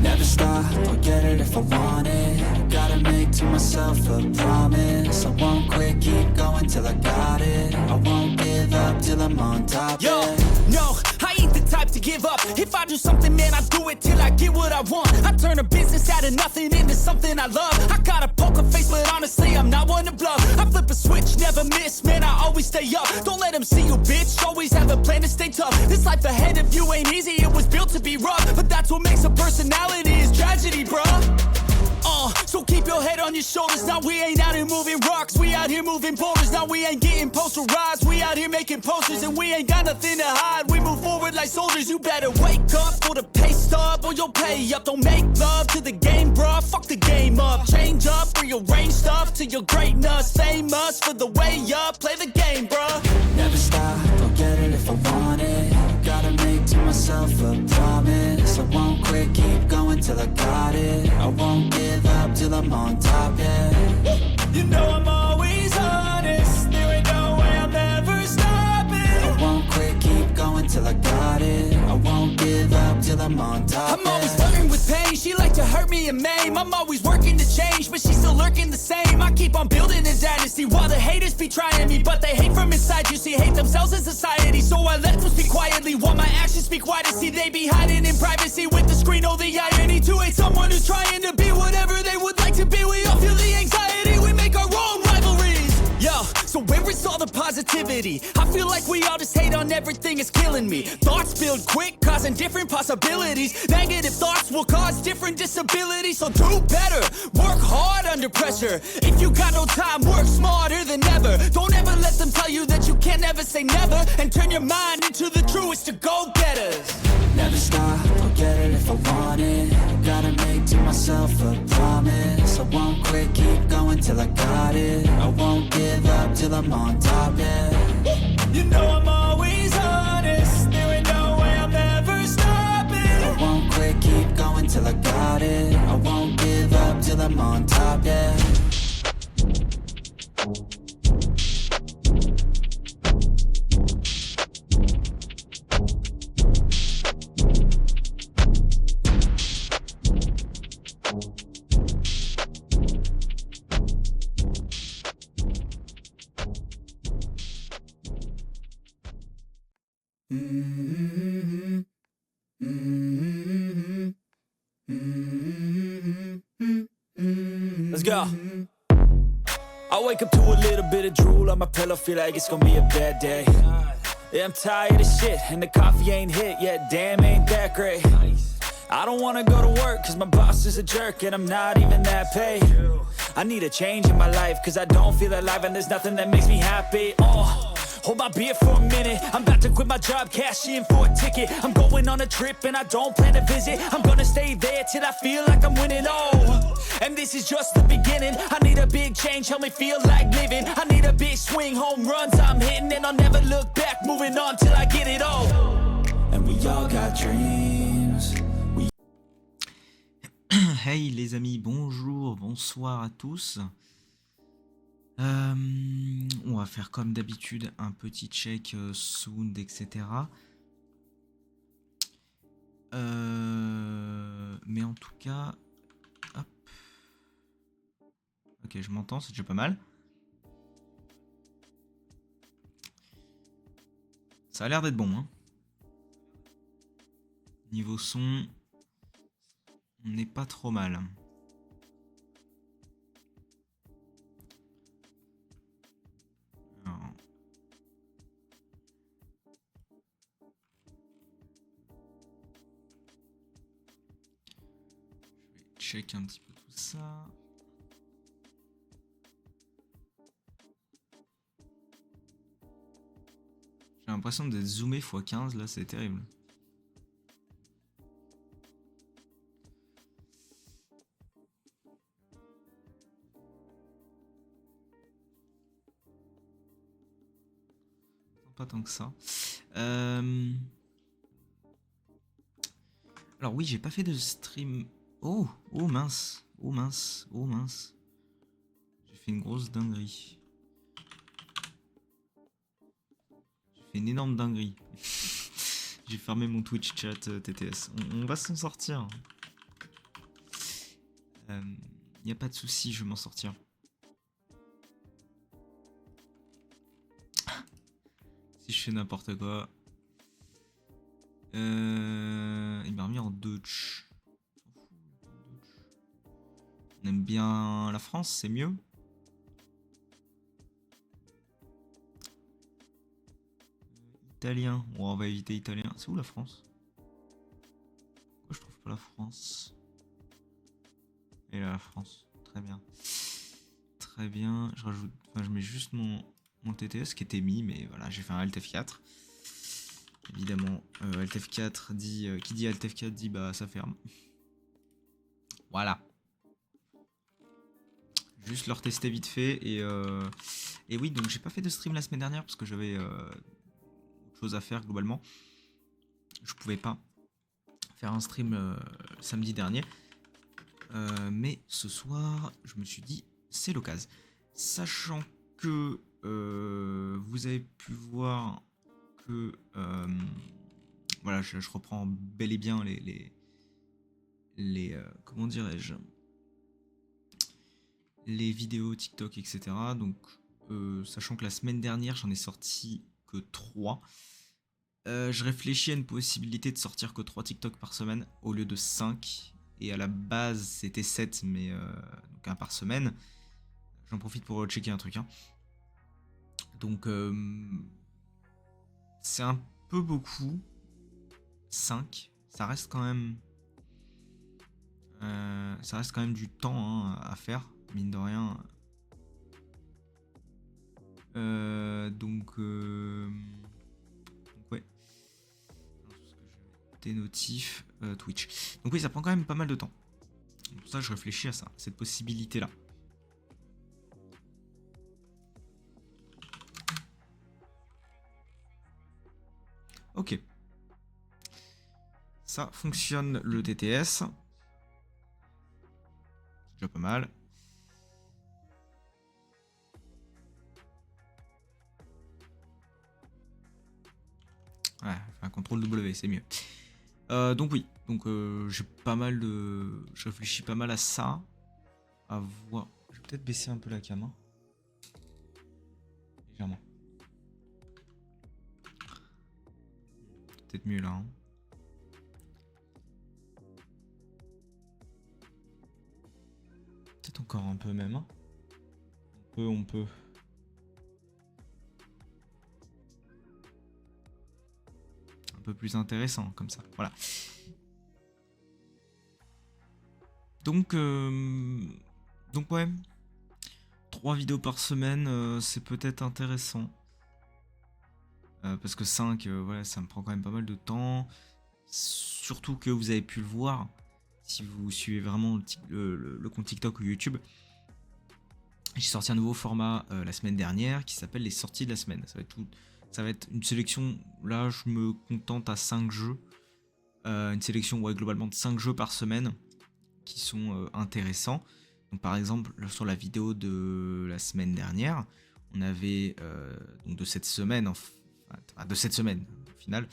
Never stop, I'll get it if I want it. Gotta make to myself a promise. I won't quit, keep going till I got it. I won't give up till I'm on top. Yo, no, I ain't the type to give up. If I do something, man, I do it till I get what I want. I turn a business out of nothing into something I love. I got a poker face, but honestly, I'm not one to bluff. I flip a switch, never miss, man, I always stay up. Don't let them see you, bitch, always have a plan to stay tough. This life ahead of you ain't easy, it was built to be rough. But that's what makes a personality, is tragedy, bruh. So keep your head on your shoulders. Now we ain't out here moving rocks, we out here moving boulders. Now we ain't getting posterized, we out here making posters. And we ain't got nothing to hide, we move forward like soldiers. You better wake up for the pay stub, or you'll pay up. Don't make love to the game, bruh, fuck the game up. Change up, rearrange stuff to your greatness. Famous for the way up, play the game, bruh. Never stop, I'll get it if I want it. Gotta make to myself a promise. I won't quit, keep going till I got it. I won't give up till I'm on top, yeah. You know I'm always honest, there ain't no way I'm ever stopping. I won't quit, keep going till I got it. I won't give up till I'm on top, I'm always flirting with pain, she like to hurt me and maim. I'm always working to change, but she's still lurking the same. I keep on building a dynasty while the haters be trying me. But they hate from inside, you see, hate themselves in society. So I let them speak quietly while my actions speak wider. See, they be hiding in privacy with the screen. Oh, the irony to hate someone who's trying to be whatever they would like to be. We all feel the anxiety, we make our own rivalries. Yo, so where is all the positivity? I feel like we all just hate on everything, it's killing me. Thoughts build quick, causing different possibilities. Negative thoughts will cause different disabilities. So do better, work hard under pressure. If you got no time, work smarter than ever. Don't ever let them tell you that you can't never say never. And turn your mind into the truest to go-getters. Never stop, I'll get it if I want it. Gotta make to myself a promise. I won't quit, keep going till I got it. I won't give up till I'm on top, yeah. You know I'm always honest, there ain't no way I'm ever stopping. I won't quit, keep going till I got it. I won't give up till I'm on top, yeah. Let's go. I wake up to a little bit of drool on my pillow, feel like it's gonna be a bad day. Yeah, I'm tired of shit, and the coffee ain't hit yet, damn, ain't that great. I don't wanna go to work, cause my boss is a jerk, and I'm not even that paid. I need a change in my life, cause I don't feel alive, and there's nothing that makes me happy. Hold my beer for a minute, I'm about to quit my job, cash in for a ticket. I'm going on a trip and I don't plan to visit. I'm gonna stay there till I feel like I'm winning, and this is just the beginning. I need a big change, help me feel like living. I need a big swing, home runs I'm hitting. And I'll never look back, moving on till I get it all. And we all got dreams. Hey les amis, bonjour, bonsoir à tous. On va faire comme d'habitude un petit check sound, etc. Mais en tout cas, hop. Ok, je m'entends, c'est déjà pas mal. Ça a l'air d'être bon, hein. Niveau son, on n'est pas trop mal. Alors. check un petit peu tout ça. J'ai l'impression d'être zoomé x15, là, c'est terrible. Pas tant que ça. Alors oui, j'ai pas fait de stream. Oh, oh mince, oh mince, oh mince. J'ai fait une grosse dinguerie. J'ai fait une énorme dinguerie. J'ai fermé mon Twitch chat TTS. On va s'en sortir. Y a pas de souci, je vais m'en sortir. Si je fais n'importe quoi. Il m'a remis en Dutch. On aime bien la France, c'est mieux. Italien. Oh, on va éviter italien. C'est où la France? Pourquoi je trouve pas la France? Et là, la France. Très bien. Très bien. Je rajoute. Enfin, je mets juste mon TTS qui était mis, mais voilà, j'ai fait un Alt F4. Évidemment, Alt F4 dit. Qui dit Alt F4 dit bah ça ferme. Voilà. Juste leur tester vite fait et oui, donc j'ai pas fait de stream la semaine dernière parce que j'avais autre chose à faire globalement. Je pouvais pas faire un stream samedi dernier. Mais ce soir, je me suis dit, c'est l'occasion. Sachant que vous avez pu voir que voilà, je reprends bel et bien les comment dirais-je, les vidéos TikTok, etc. Donc, sachant que la semaine dernière, j'en ai sorti que 3. Je réfléchis à une possibilité de sortir que 3 TikTok par semaine au lieu de 5. Et à la base, c'était 7, mais donc un par semaine. J'en profite pour checker un truc. Hein. Donc, c'est un peu beaucoup. 5. Ça reste quand même... ça reste quand même du temps hein, à faire, mine de rien. Donc ouais. Des notifs Twitch. Donc oui, ça prend quand même pas mal de temps. Pour ça, je réfléchis à ça, cette possibilité-là. Ok. Ça fonctionne le TTS. C'est déjà pas mal. Ouais, un contrôle W, c'est mieux. Donc oui, donc j'ai pas mal de... Je réfléchis pas mal à ça. À voir... Je vais peut-être baisser un peu la cam. Hein. Légèrement. Peut-être mieux là. Hein. Peut-être encore un peu même. Hein. On peut. Un peu plus intéressant comme ça. Voilà. Donc ouais. 3 vidéos par semaine, c'est peut-être intéressant. Parce que 5, voilà, ça me prend quand même pas mal de temps. Surtout que vous avez pu le voir, si vous suivez vraiment le compte TikTok ou YouTube. J'ai sorti un nouveau format la semaine dernière qui s'appelle les sorties de la semaine. Ça va être une sélection, là je me contente à 5 jeux. Une sélection ouais, globalement de 5 jeux par semaine qui sont intéressants. Donc, par exemple, sur la vidéo de la semaine dernière, on avait, donc de cette semaine, au final,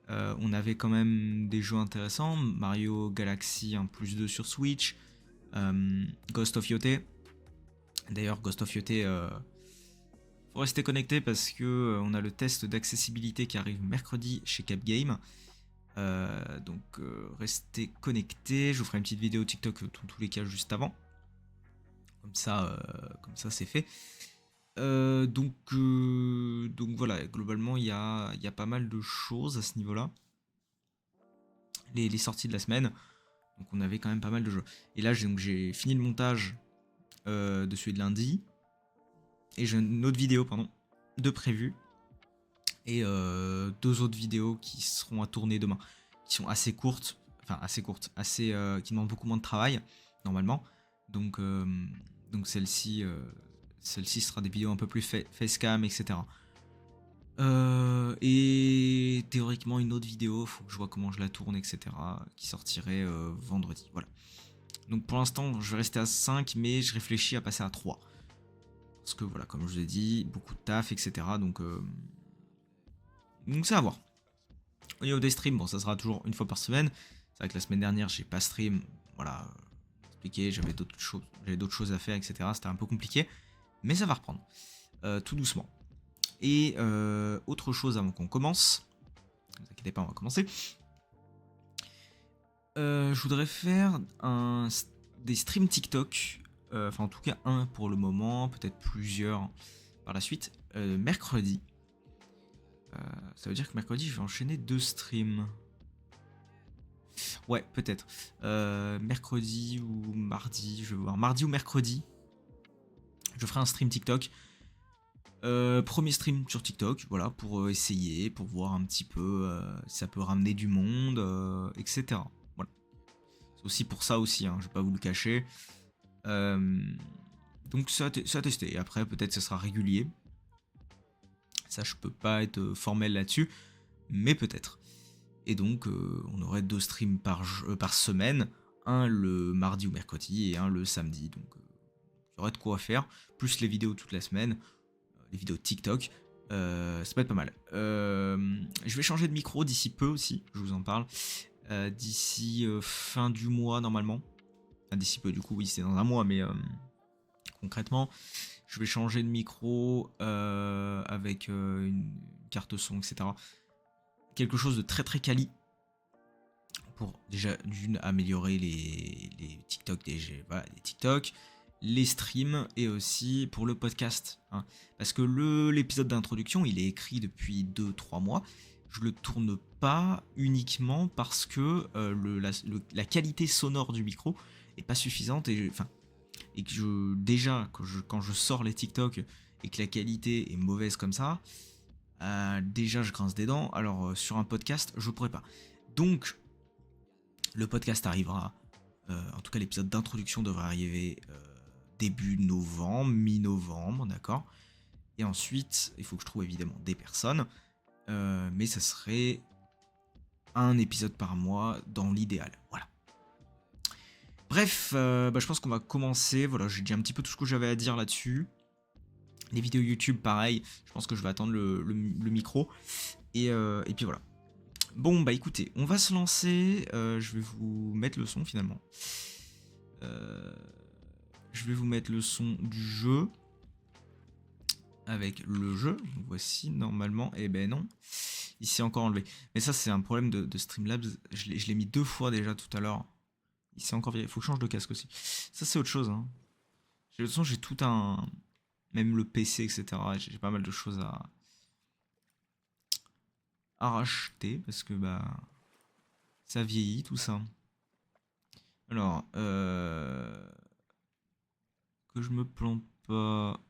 on avait quand même des jeux intéressants. Mario Galaxy 1+2 sur Switch, Ghost of Yote. D'ailleurs, Ghost of Yote, faut rester connecté parce que on a le test d'accessibilité qui arrive mercredi chez Capgame. Donc restez connectés. Je vous ferai une petite vidéo TikTok dans tous les cas juste avant. Comme ça c'est fait. Donc voilà, globalement il y a pas mal de choses à ce niveau-là. Les sorties de la semaine. Donc on avait quand même pas mal de jeux. Et là j'ai fini le montage de celui de lundi. Et j'ai une autre vidéo, pardon, de prévu. Et 2 autres vidéos qui seront à tourner demain. Qui sont assez courtes. Enfin assez courtes. Qui demandent beaucoup moins de travail, normalement. Donc celle-ci sera des vidéos un peu plus facecam, etc. Et théoriquement une autre vidéo, faut que je vois comment je la tourne, etc. Qui sortirait vendredi. Voilà. Donc pour l'instant, je vais rester à 5, mais je réfléchis à passer à 3. Parce que voilà, comme je vous ai dit, beaucoup de taf, etc. Donc c'est à voir. Au niveau des streams, bon, ça sera toujours une fois par semaine. C'est vrai que la semaine dernière, j'ai pas stream. Voilà, expliqué, j'avais d'autres choses à faire, etc. C'était un peu compliqué. Mais ça va reprendre. Tout doucement. Et autre chose avant qu'on commence. Ne vous inquiétez pas, on va commencer. Je voudrais faire des streams TikTok. Enfin, en tout cas, un pour le moment. Peut-être plusieurs par la suite. Mercredi. Ça veut dire que mercredi, je vais enchaîner 2 streams. Ouais, peut-être. Mercredi ou mardi, je vais voir. Mardi ou mercredi, je ferai un stream TikTok. Premier stream sur TikTok, voilà, pour essayer, pour voir un petit peu si ça peut ramener du monde, etc. Voilà. C'est aussi pour ça aussi, hein, je vais pas vous le cacher. Donc ça à tester. Et après, peut-être ce sera régulier. Ça, je peux pas être formel là-dessus, mais peut-être. Et donc, on aurait 2 streams par semaine, un le mardi ou mercredi et un le samedi. Donc, il y aurait de quoi faire, plus les vidéos toute la semaine, les vidéos TikTok. Ça peut être pas mal. Je vais changer de micro d'ici peu aussi, je vous en parle. D'ici fin du mois normalement. Enfin, d'ici peu, du coup, oui, c'est dans un mois, mais concrètement, je vais changer de micro avec une carte son, etc. Quelque chose de très très quali pour déjà d'une améliorer les TikTok, voilà, les TikTok, les streams et aussi pour le podcast. Hein. Parce que l'épisode d'introduction, il est écrit depuis 2-3 mois. Je le tourne pas uniquement parce que la qualité sonore du micro est pas suffisante et que quand je sors les TikTok et que la qualité est mauvaise comme ça, déjà je grince des dents. Alors sur un podcast, je pourrais pas. Donc le podcast arrivera. En tout cas, l'épisode d'introduction devrait arriver début novembre, mi-novembre, d'accord. Et ensuite, il faut que je trouve évidemment des personnes. Mais ça serait un épisode par mois dans l'idéal. Voilà. Bref, je pense qu'on va commencer. Voilà, j'ai dit un petit peu tout ce que j'avais à dire là-dessus. Les vidéos YouTube, pareil. Je pense que je vais attendre le micro. Et puis voilà. Bon, bah écoutez, on va se lancer. Je vais vous mettre le son finalement. Je vais vous mettre le son du jeu. Avec le jeu. Voici normalement. Eh ben non. Il s'est encore enlevé. Mais ça, c'est un problème de Streamlabs. Je l'ai mis 2 fois déjà tout à l'heure. Il s'est encore viré. Il faut que je change de casque aussi. Ça, c'est autre chose. Hein. De toute façon, j'ai tout un. Même le PC, etc. J'ai pas mal de choses à racheter. Parce que, ça vieillit, tout ça. Alors, que je me plante pas.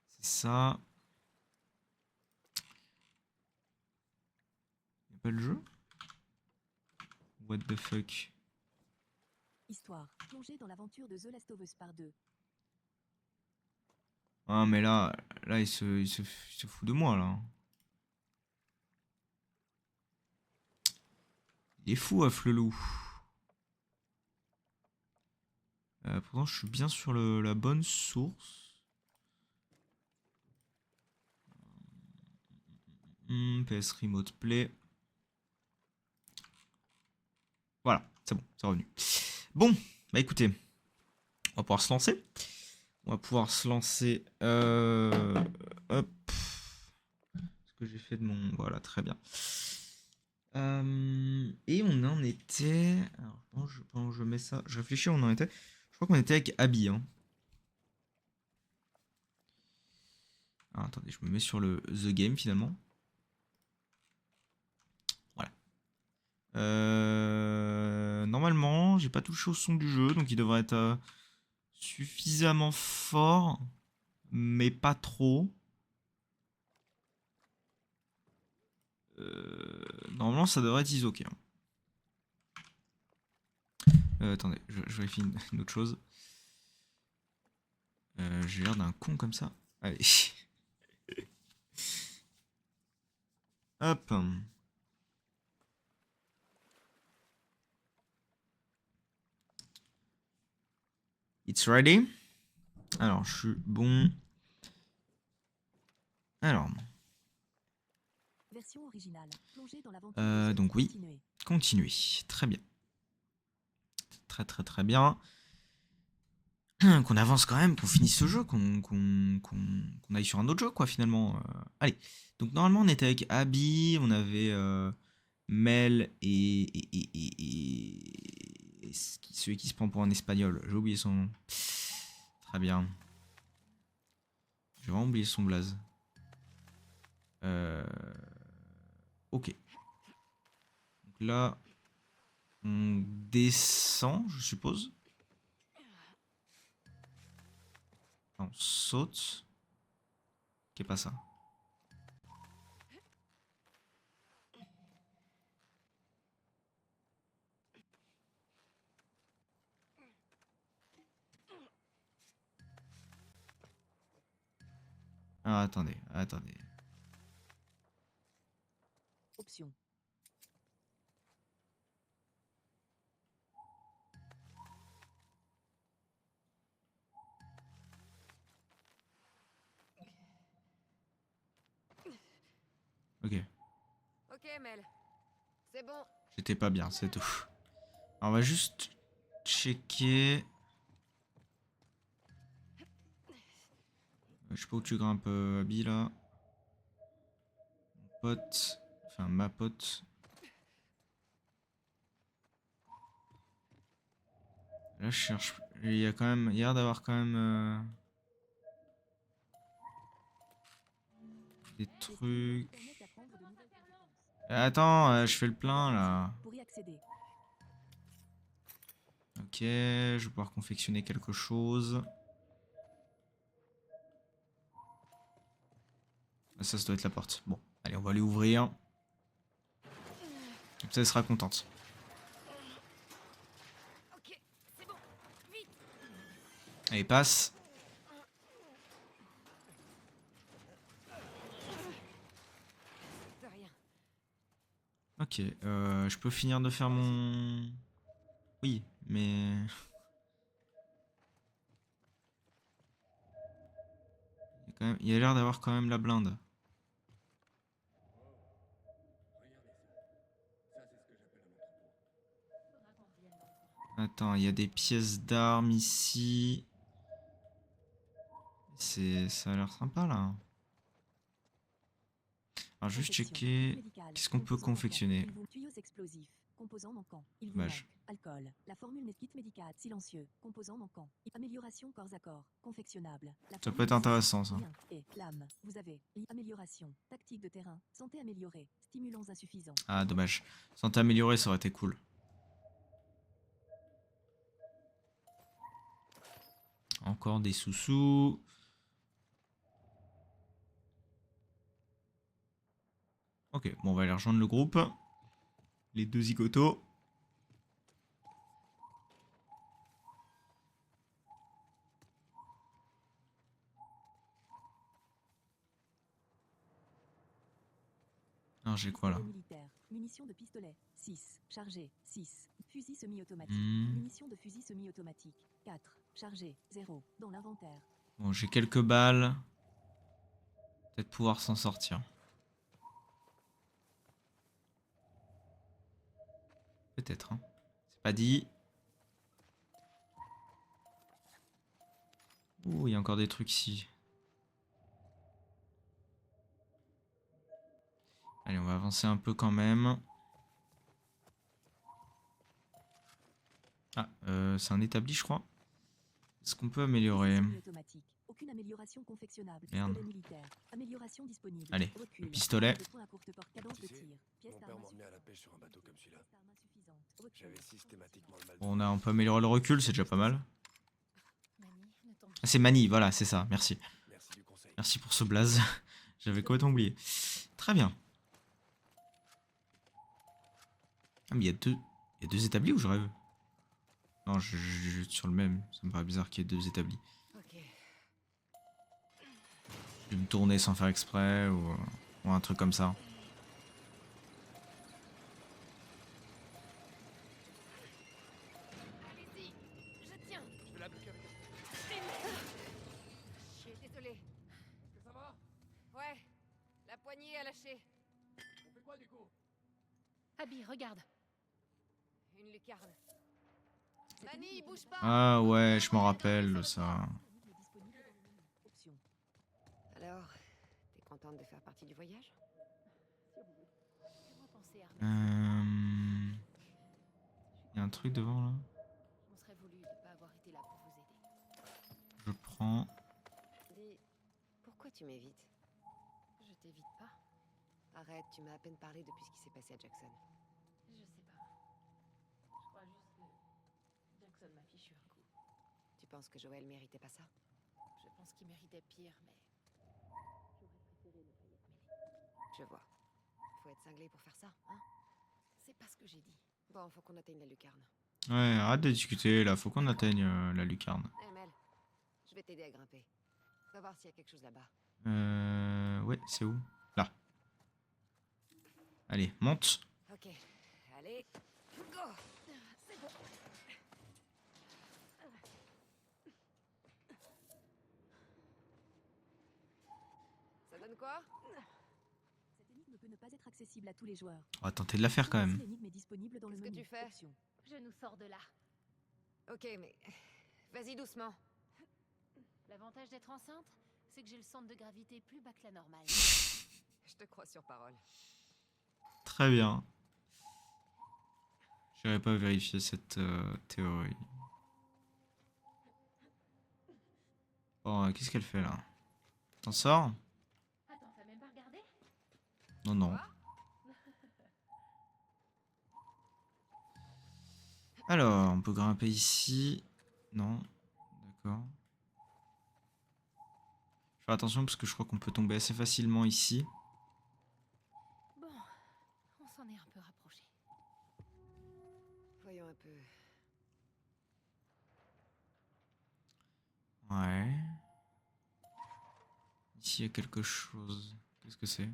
C'est ça. Y'a pas le jeu? What the fuck? Histoire, plongée dans l'aventure de The Last of Us par 2. Ah mais là il se fout de moi là. Il est fou Afflelou. Pourtant je suis bien sur la bonne source. PS Remote Play. Voilà, c'est bon, c'est revenu. Bon, bah écoutez, on va pouvoir se lancer. Hop. Ce que j'ai fait de mon... Voilà, très bien. Et on en était... Alors, pendant que je mets ça... Je réfléchis où on en était. Je crois qu'on était avec Abby. Hein. Alors, attendez, je me mets sur le The Game finalement. Voilà. normalement, j'ai pas touché au son du jeu, donc il devrait être suffisamment fort, mais pas trop. Normalement, ça devrait être isoké. Attendez, je vérifie une autre chose. J'ai l'air d'un con comme ça. Allez. Hop. It's ready. Alors, je suis bon. Alors, Version originale. Plongez dans l'aventure de donc oui. Continuez. Continuer. Très bien. Très bien. Qu'on avance quand même, qu'on finisse ce jeu, qu'on aille sur un autre jeu, quoi, finalement. Allez. Donc, normalement, on était avec Abby, on avait Mel et celui qui se prend pour un espagnol. J'ai oublié son nom. Très bien. J'ai vraiment oublié son blaze. Ok. Donc là, on descend, je suppose. On saute. Qu'est pas ça. Ah, attendez. Option. Ok. Ok, Mel. C'est bon. J'étais pas bien, c'est tout. Alors, on va juste checker. Je sais pas où tu grimpes, Abby, là. Mon pote. Enfin, ma pote. Là, je cherche. Il y a quand même. Il y a l'air d'avoir quand même. Des trucs. Permet d'apprendre de nouvelles compétences. Attends, je fais le plein, là. Pour y accéder. Ok, je vais pouvoir confectionner quelque chose. Ah, ça doit être la porte. Bon, allez, on va aller ouvrir. Comme ça, elle sera contente. Ok, c'est bon. Vite. Allez, passe. De rien. Ok, je peux finir de faire mon... Oui, mais... Il y a l'air d'avoir quand même la blinde. Attends, il y a des pièces d'armes ici. Ça a l'air sympa là. Alors juste Confection. checker. Médical. Qu'est-ce qu'on peut Composants manquants. confectionner? Il vous... Tuyaux explosifs. Composants manquants. Il vous Dommage. manque. Alcool. La formule kit médical silencieux. Composants manquants. Amélioration corps à corps. Confectionnable. La Ça peut formule être intéressant ça. Lien et lame. Vous avez amélioration. Tactique de terrain. Santé améliorée. Stimulants insuffisants. Ah dommage. Santé améliorée, ça aurait été cool. Encore des sous-sous. Ok, bon, on va aller rejoindre le groupe. Les deux zigotos. Alors j'ai quoi là? Pistolet militaire. Munitions de pistolet. 6. Chargé. 6. Fusil semi-automatique. Hmm. Munitions de fusil semi-automatique. 4. Chargé. 0. Dans l'inventaire. Bon, j'ai quelques balles. Peut-être pouvoir s'en sortir. Peut-être, hein. C'est pas dit. Ouh, il y a encore des trucs ici. Allez, on va avancer un peu quand même. Ah, c'est un établi, je crois. Est-ce qu'on peut améliorer? Fusil semi-automatique. Aucune amélioration confectionnable. Merde. Pistolet militaire. Amélioration disponible. Allez, Recul. le pistolet. De points à courte portée. Cadence de Tu sais, tir. Pièce Mon d'arme père m'emmenait à la insuffisante. pêche sur un bateau comme celui-là. Pièce d'arme insuffisante. Recul. J'avais systématiquement le mal. Bon, on peut améliorer le recul, c'est déjà pas mal. Mamie, ne tombe Ah, c'est Manny, voilà, c'est ça, merci. Merci du conseil. Merci pour ce blaze. J'avais complètement oublié. Très bien. Ah, mais il y a deux établis ou je rêve? Non, je sur le même. Ça me paraît bizarre qu'il y ait deux établis. Ok. Je vais me tourner sans faire exprès ou un truc comme ça. Allez-y, je tiens. Je vais la bloquer avec Je suis désolée. Est-ce que ça va? Ouais, la poignée a lâché. On fait quoi du coup? Abby, regarde. Une lucarne. Manny, bouge pas. Ah ouais, je m'en rappelle de ça. Énigme disponible dans le menu. Option. Alors, t'es contente de faire partie du voyage? Laisse-moi penser, Arnaud. Il y a un truc devant là. On serait voulu de pas avoir été là pour vous aider. Je prends. Dis, pourquoi tu m'évites? Je t'évite pas. Arrête, tu m'as à peine parlé depuis ce qui s'est passé à Jackson. Je sais pas. Je crois juste que Jackson m'a fichu un coup. Tu penses que Joël méritait pas ça? Je pense qu'il méritait pire, mais j'aurais préféré ne pas y être mêlée. Je vois. Faut être cinglé pour faire ça, hein? C'est pas ce que j'ai dit. Bon, faut qu'on atteigne la lucarne. Ouais, arrête de discuter là, faut qu'on atteigne la lucarne. Hé Mel, je vais t'aider à grimper. Va voir s'il y a quelque chose là-bas. Ouais, c'est où? Là. Allez, monte. Ok, allez, go! C'est bon. Ça donne quoi? Cette énigme peut ne pas être accessible à tous les joueurs. On va tenter de la faire quand Voici même. L'énigme est disponible dans le Qu'est-ce que menu. tu fais? Option. Je nous sors de là. Ok, mais vas-y doucement. L'avantage d'être enceinte, c'est que j'ai le centre de gravité plus bas que la normale. Je te crois sur parole. Très bien. J'irai pas vérifier cette théorie. Bon, qu'est-ce qu'elle fait là? T'en sors? Attends, t'as même pas regardé? Non, non. Alors, on peut grimper ici. Non. D'accord. Faire attention parce que je crois qu'on peut tomber assez facilement ici. Bon, on s'en est un peu rapproché. Voyons un peu. Ouais. Ici, il y a quelque chose. Qu'est-ce que c'est?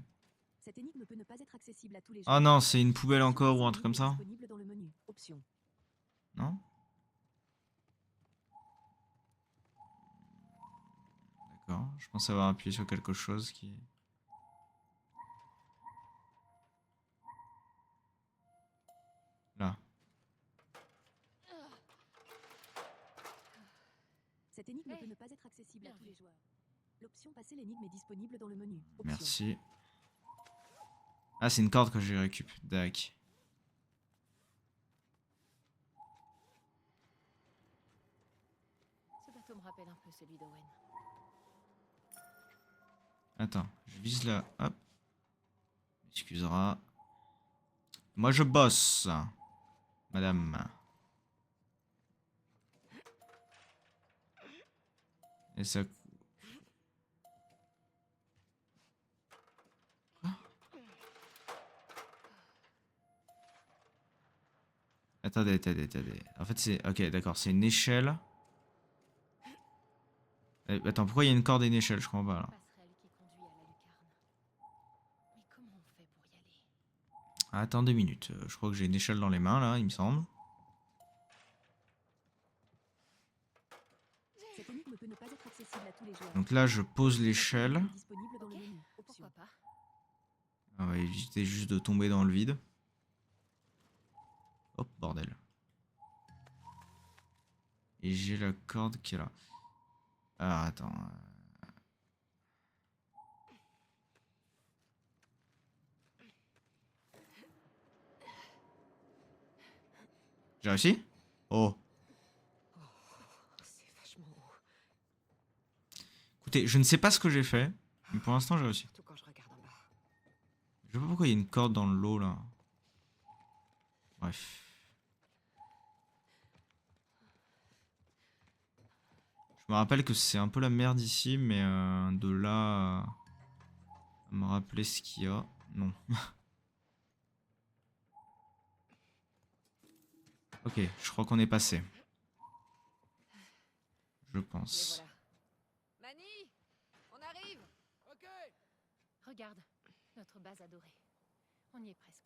Cette énigme peut ne pas être accessible à tous les Ah joueurs. non, c'est une poubelle encore ou un Cette truc comme énigme est ça? Disponible dans le menu. Option. Non? D'accord. Je pense avoir appuyé sur quelque chose qui... Là. Cette énigme Hey. peut ne pas être accessible à Bien tous vu. les joueurs. L'option passer l'énigme est disponible dans le menu. Option. Merci. Ah, c'est une corde que j'ai récup. Dac. Ce bateau me rappelle un peu celui d'Owen. Attends, je vise là. Hop. Excusera. Moi, je bosse. Madame. Et ça... Quoi? Attendez. En fait, c'est... Ok, d'accord, c'est une échelle. Attends, pourquoi il y a une corde et une échelle? Je comprends pas, là. Passerelle qui conduit à la lucarne. Mais comment on fait pour y aller? Attends 2 minutes. Je crois que j'ai une échelle dans les mains, là, il me semble. Cette énigme peut ne pas être accessible à tous les joueurs. Donc là, je pose Cette l'échelle. énigme est disponible dans le Ok, menu. Option. pourquoi pas? On va éviter juste de tomber dans le vide. Hop, bordel. Et j'ai la corde qui est là. Alors, attends. J'ai réussi? Oh. C'est vachement haut. Écoutez, je ne sais pas ce que j'ai fait, mais pour l'instant j'ai réussi. Surtout quand je regarde en bas. Je sais pas pourquoi il y a une corde dans l'eau là. Bref. Je me rappelle que c'est un peu la merde ici, mais de là à me rappeler ce qu'il y a, non. Ok, je crois qu'on est passé. Je Les pense. voilà. Mani, on arrive. Ok. Regarde, notre base adorée. On y est presque.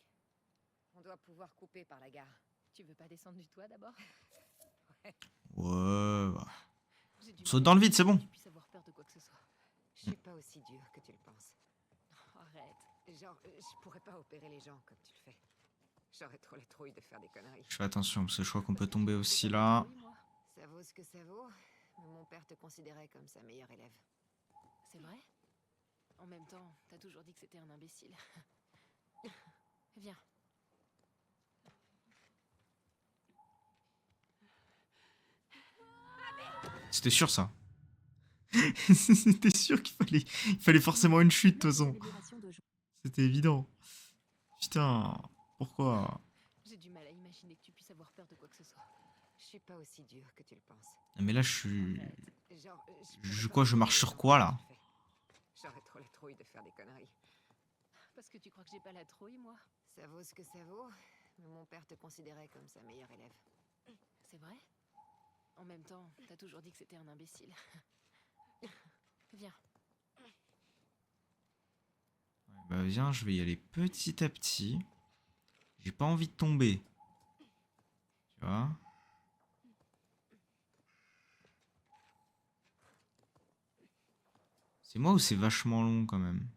On doit pouvoir couper par la gare. Tu veux pas descendre du toit d'abord? Ouais, bah. J'ai du Saute mal dans à le vide, c'est bon. que tu puisses avoir peur de quoi que ce soit. Je suis pas aussi dur que tu le penses. Oh, arrête. Genre, je pourrais pas opérer les gens comme tu le fais. J'aurais trop la trouille de faire des conneries. Je fais attention parce que je crois qu'on peut tomber aussi J'ai là. pas de trouille, moi. Ça vaut ce que ça vaut, mais mon père te considérait comme sa meilleure élève. C'est vrai? En même temps, t'as toujours dit que c'était un imbécile. Viens. C'était sûr ça. C'était sûr il fallait forcément une chute de toute façon. Amélioration de joue. C'était évident. Putain, pourquoi? J'ai du mal à imaginer que tu puisses avoir peur de quoi que ce soit. Je suis pas aussi dur que tu le penses. Mais là je suis... Genre, Je quoi, je marche sur quoi, là? J'aurais trop la trouille de faire des conneries. Parce que tu crois que j'ai pas la trouille, moi? Ça vaut ce que ça vaut, mais mon père te considérait comme sa meilleure élève. C'est vrai? En même temps, t'as toujours dit que c'était un imbécile. Viens. Bah viens, je vais y aller petit à petit. J'ai pas envie de tomber. Tu vois? C'est moi ou c'est vachement long quand même?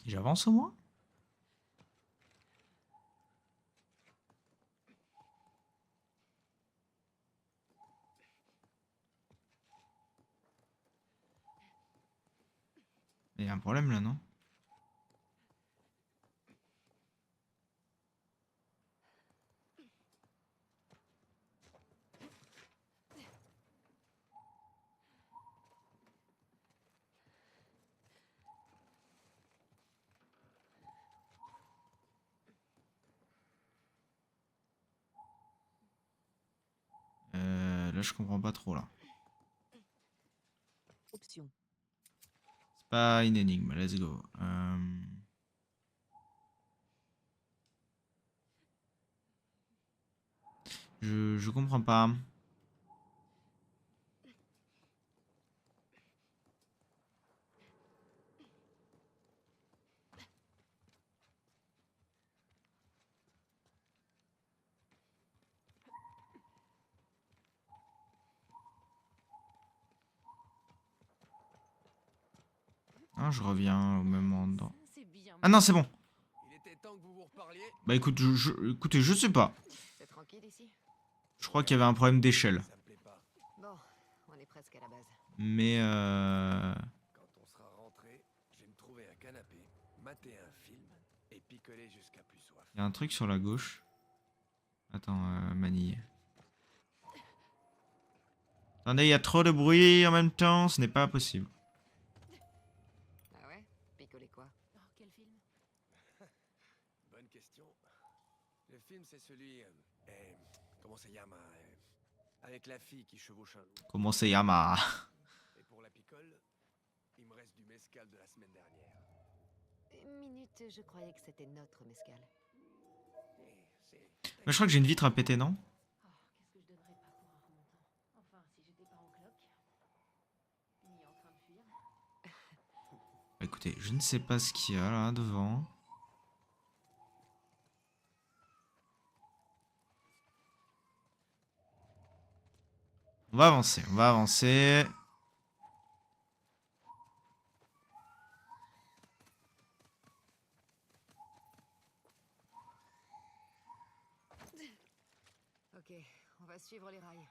J'avance au moins? Il y a un problème là, non? Là, je comprends pas trop là. Option. C'est pas une énigme, let's go. Je comprends pas. Ah, je reviens au même endroit. Ça, c'est bien. Ah non, c'est bon. Il était temps que vous vous reparliez. Bah écoute, écoutez, je sais pas. C'est tranquille ici? Je crois qu'il y avait un problème d'échelle. Ça me plaît pas. Bon, on est presque à la base. Mais Quand on sera rentré, je vais me trouver un canapé, mater un film et picoler jusqu'à plus soif. il y a un truc sur la gauche. Attends, Manille. Attendez, il y a trop de bruit en même temps, ce n'est pas possible. Ah ouais? Picoler quoi? Oh, quel film? Bonne question. Le film, c'est celui. Comment ça llama avec la fille qui chevauche un loup. Comment c'est Yama? Et pour la picole, il me reste du mescal de la semaine dernière. Une minute, je croyais que c'était notre mescal. Et c'est. Mais je crois que j'ai une vitre à péter, non? Oh, qu'est-ce que je devrais pas pour un remontant? Enfin, si j'étais pas en cloque. Ni en train de fuir. Bah, écoutez, je ne sais pas ce qu'il y a là devant. On va avancer, on va avancer. Ok, on va suivre les rails.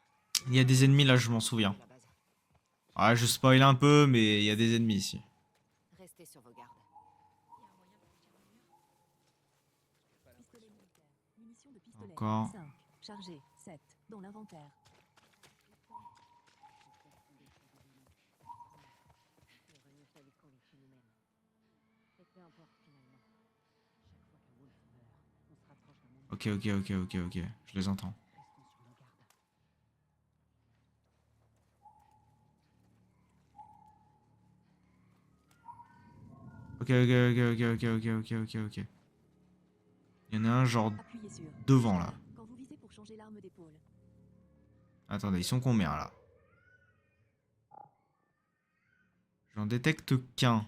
Il y a des ennemis là, je m'en souviens. La base. Ah, je spoil un peu, mais il y a des ennemis ici. Restez sur vos gardes. Pistolet militaire. Munitions de pistolet. encore. 5. Chargé. 7. Dans l'inventaire. Ok, ok, ok, ok, ok. Je les entends. Ok, ok, ok, ok, ok, ok, ok, ok, ok. Il y en a un genre Appuyez sur. devant là. Quand vous visez pour changer l'arme d'épaule. Attendez, ils sont combien là? J'en détecte qu'un.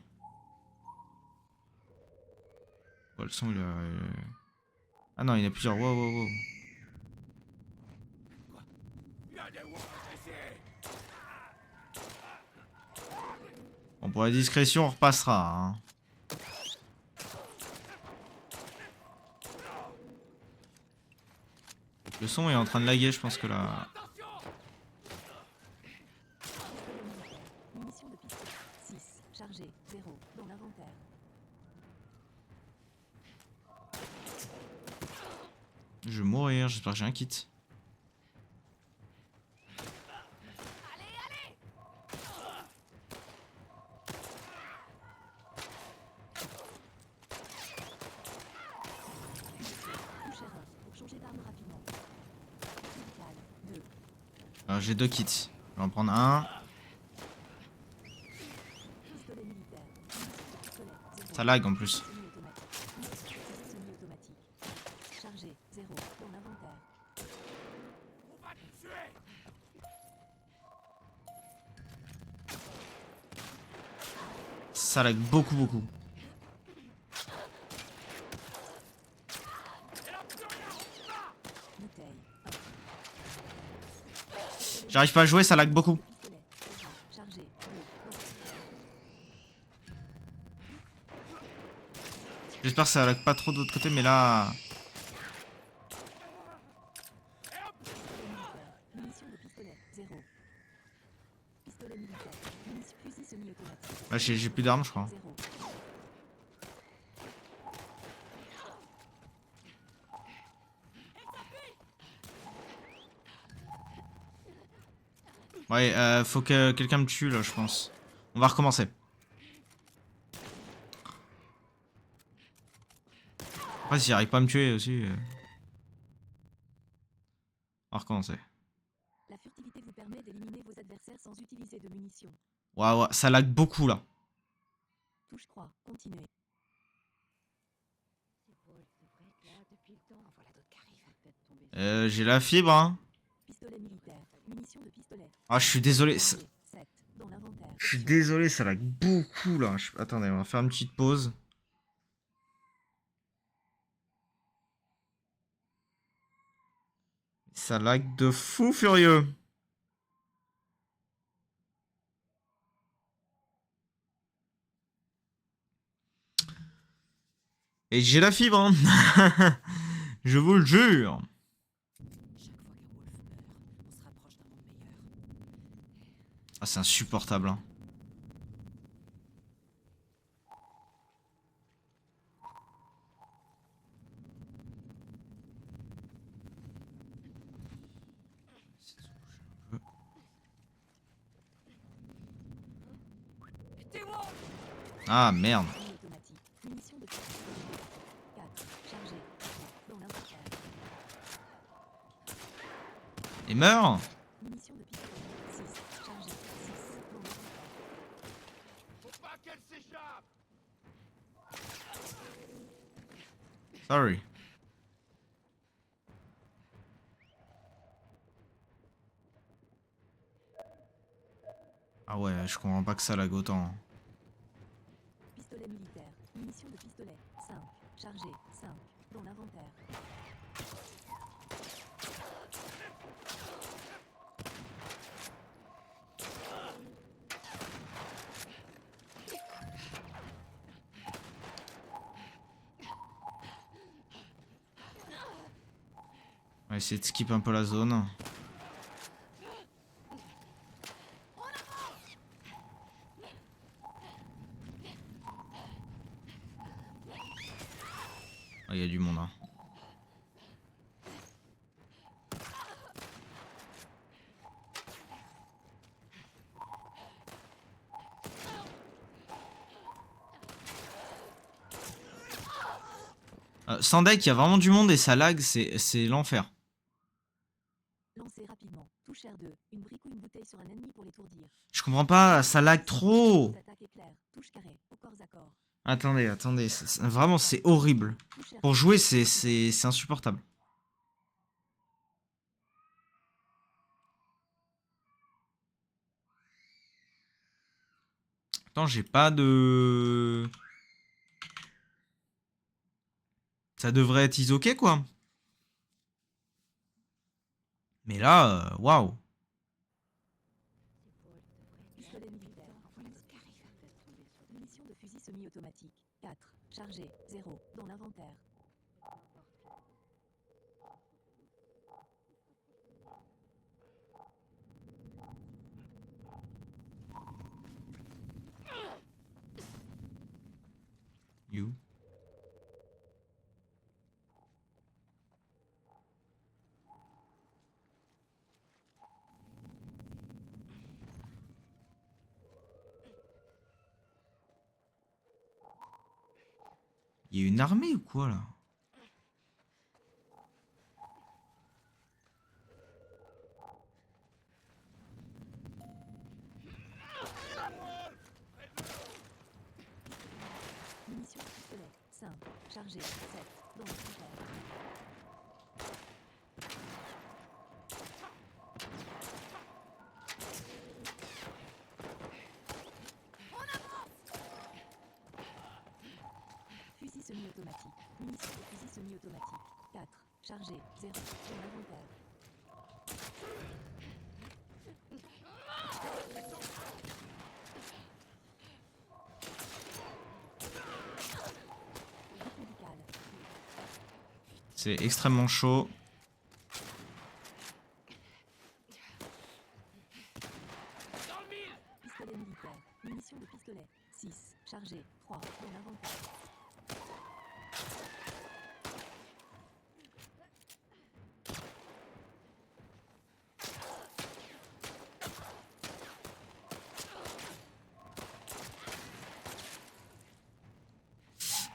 Oh, le son il a... Ah non, il y en a plusieurs. Wow, wow, wow. Bon, pour la discrétion, on repassera. Hein. Le son est en train de laguer, je pense que là... Munitions de pistolet. 6. Chargé. 0. Dans l'inventaire. Je vais mourir, j'espère que j'ai un kit. Touche R1. Pour changer d'arme rapidement. Médical. 2. Alors j'ai 2 kits. Je vais en prendre un. Pistolet militaire. Munitions de pistolet. 0. Ça lag en plus. Semi-automatique. Semi-automatique. Chargé. 0. Dans l'inventaire. Ça lag beaucoup, beaucoup. Bouteille. J'arrive pas à jouer, ça lag beaucoup. Pistolet. 0. Chargé. 2. J'espère que ça lag pas trop de l'autre côté, mais là... Munitions de pistolet. 0. Pistolet militaire. Munitions fusil semi-automatique. Là j'ai plus d'armes, je crois. 0. Ouais, faut que quelqu'un me tue là, je pense. On va recommencer. Après, s'il arrive pas à me tuer aussi... On va recommencer. La furtivité vous permet d'éliminer vos adversaires sans utiliser de munitions. Ouais, ouais, ça lag beaucoup là. Touche croix. Continuez. J'ai la fibre, hein. Pistolet militaire. Munitions de pistolet. Ah, je suis désolé. Chargé. 7. Dans l'inventaire. Je suis désolé, ça lag beaucoup là. Attendez, on va faire une petite pause. Ça lag de fou furieux. Et j'ai la fibre, hein. Je vous le jure. Ah, c'est insupportable, hein. Ah merde. Semi-automatique. Munitions de pistolet. 4. Chargé. Dans l'inventaire. Et meurt. Munitions de pistolet. 6. Chargé. 6. Dans l'inventaire. Sorry. Ah ouais, je comprends pas que ça lag autant. Pistolet militaire. Munitions de pistolet. 5. Chargé. 5. Dans l'inventaire. On va essayer de skip un peu la zone. Ah, il y a du monde, hein. Sans deck, il y a vraiment du monde et ça lag, c'est l'enfer. Lancez rapidement. Touche R2. Une brique ou une bouteille sur un ennemi pour l'étourdir. Je comprends pas, ça lag trop. Attaque éclair. Touche carré. Au corps à corps. Attendez, vraiment c'est horrible. Touche R2. Pour jouer, c'est insupportable. Attends, j'ai pas de... Ça devrait être isoké quoi. Mais là, waouh. Pistolet militaire. Munitions de fusil semi-automatique. 4. Chargé. 0. Dans l'inventaire. You. Il y a une armée ou quoi là? Munitions de pistolet. 5. Chargé. 7. Dans l'inventaire. Fusil semi-automatique. Munitions de fusil semi-automatique. 4. Chargé. 0. Dans l'inventaire. Kit médical. C'est extrêmement chaud. Pistolet militaire. Munitions de pistolet. 6. Chargé. 3. Dans l'inventaire.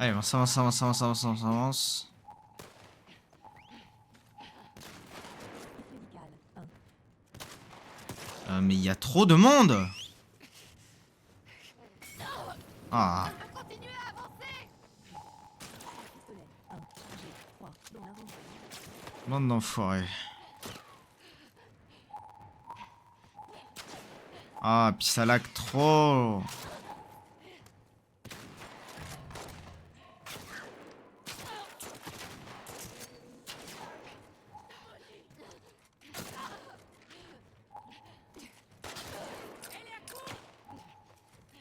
Allez, on avance, on avance. Kit médical. 1. Mais il y a trop de monde. Ah. Pistolet. 1. Chargé. 3. Dans l'inventaire. Bande d'enfoirés. Ah, puis ça lag trop.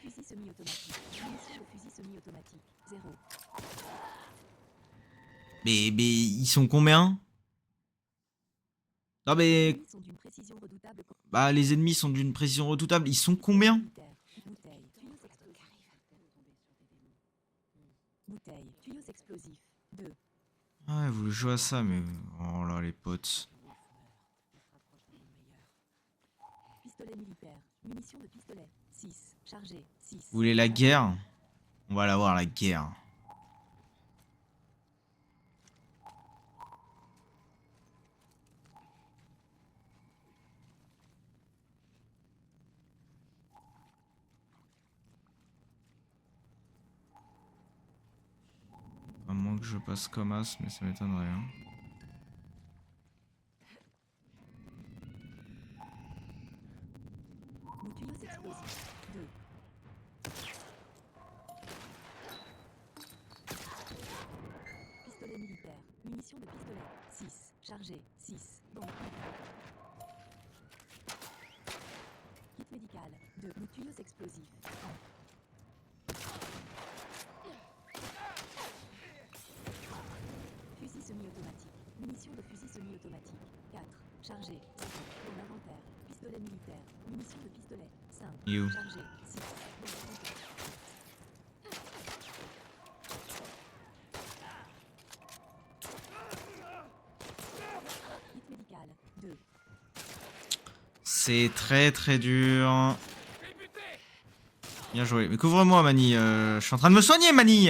Fusil semi-automatique. Munitions de fusil semi-automatique. 0. Mais ils sont combien? Non mais... Ils sont d'une précision redoutable. Bah les ennemis sont d'une précision redoutable. Ils sont combien? Militaire. Bouteille. Tuyaux explosifs. Bouteille. Tuyaux explosifs. 2. Ouais, vous jouez à ça, mais... Oh là, les potes. Pistolet militaire. Munitions de pistolet. 6. Chargé. 6. Vous voulez la guerre? On va l'avoir, la guerre. À moins que je passe comme as, mais ça m'étonnerait. Hein. Tuyaux explosifs. 2. Pistolet militaire. Munitions de pistolet. 6. Chargé. 6. Dans le kit médical. 2. Tuyaux explosifs. 1. Fusil semi-automatique. Munitions de fusil semi-automatique. 4. Chargé. 0. Dans l'inventaire. Pistolet militaire. Munitions de pistolet. 5. You. Chargé. 6. Dans l'inventaire. Kit médical. 2. C'est très très dur. Bien joué. Mais couvre-moi, Mani. Je suis en train de me soigner, Mani.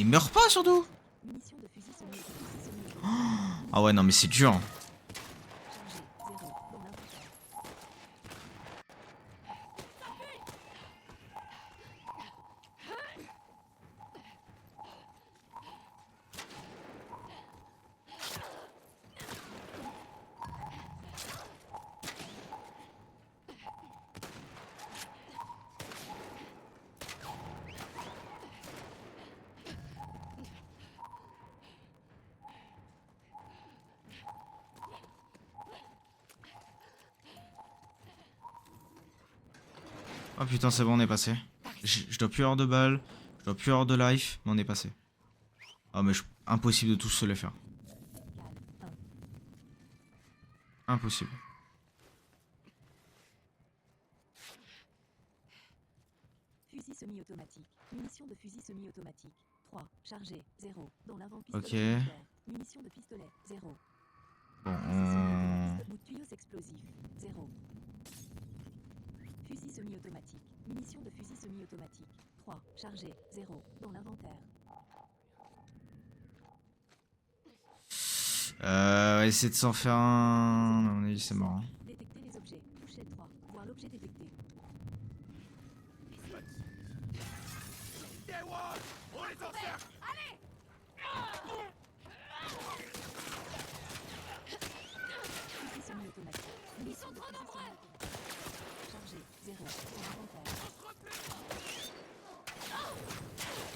il meurt pas surtout. Munitions de fusil semi-automatique. Ah ouais, non, mais c'est dur. Chargé, 0, dans l'inventaire. Oh putain, c'est bon, on est passé. Je dois plus avoir de balles, je dois plus avoir de life, mais on est passé. Ah mais impossible de tous se les faire. Impossible. Fusil semi-automatique. Munitions de fusil semi-automatique. 3. Chargé, 0, dans l'avant-pistolet. Ok. militaire. Munitions de pistolet, 0. Bon, Bout de tuyaux explosifs, 0. Fusil semi-automatique. Munitions de fusil semi-automatique. 3. Chargé, 0, dans l'inventaire. on va essayer de s'en faire un... À mon avis, c'est mort. Hein. Détecter les objets. Touche L3. Voir l'objet détecté. Fusil semi-automatique. Munitions de fusil semi-automatique. Chargé, 0, dans l'inventaire.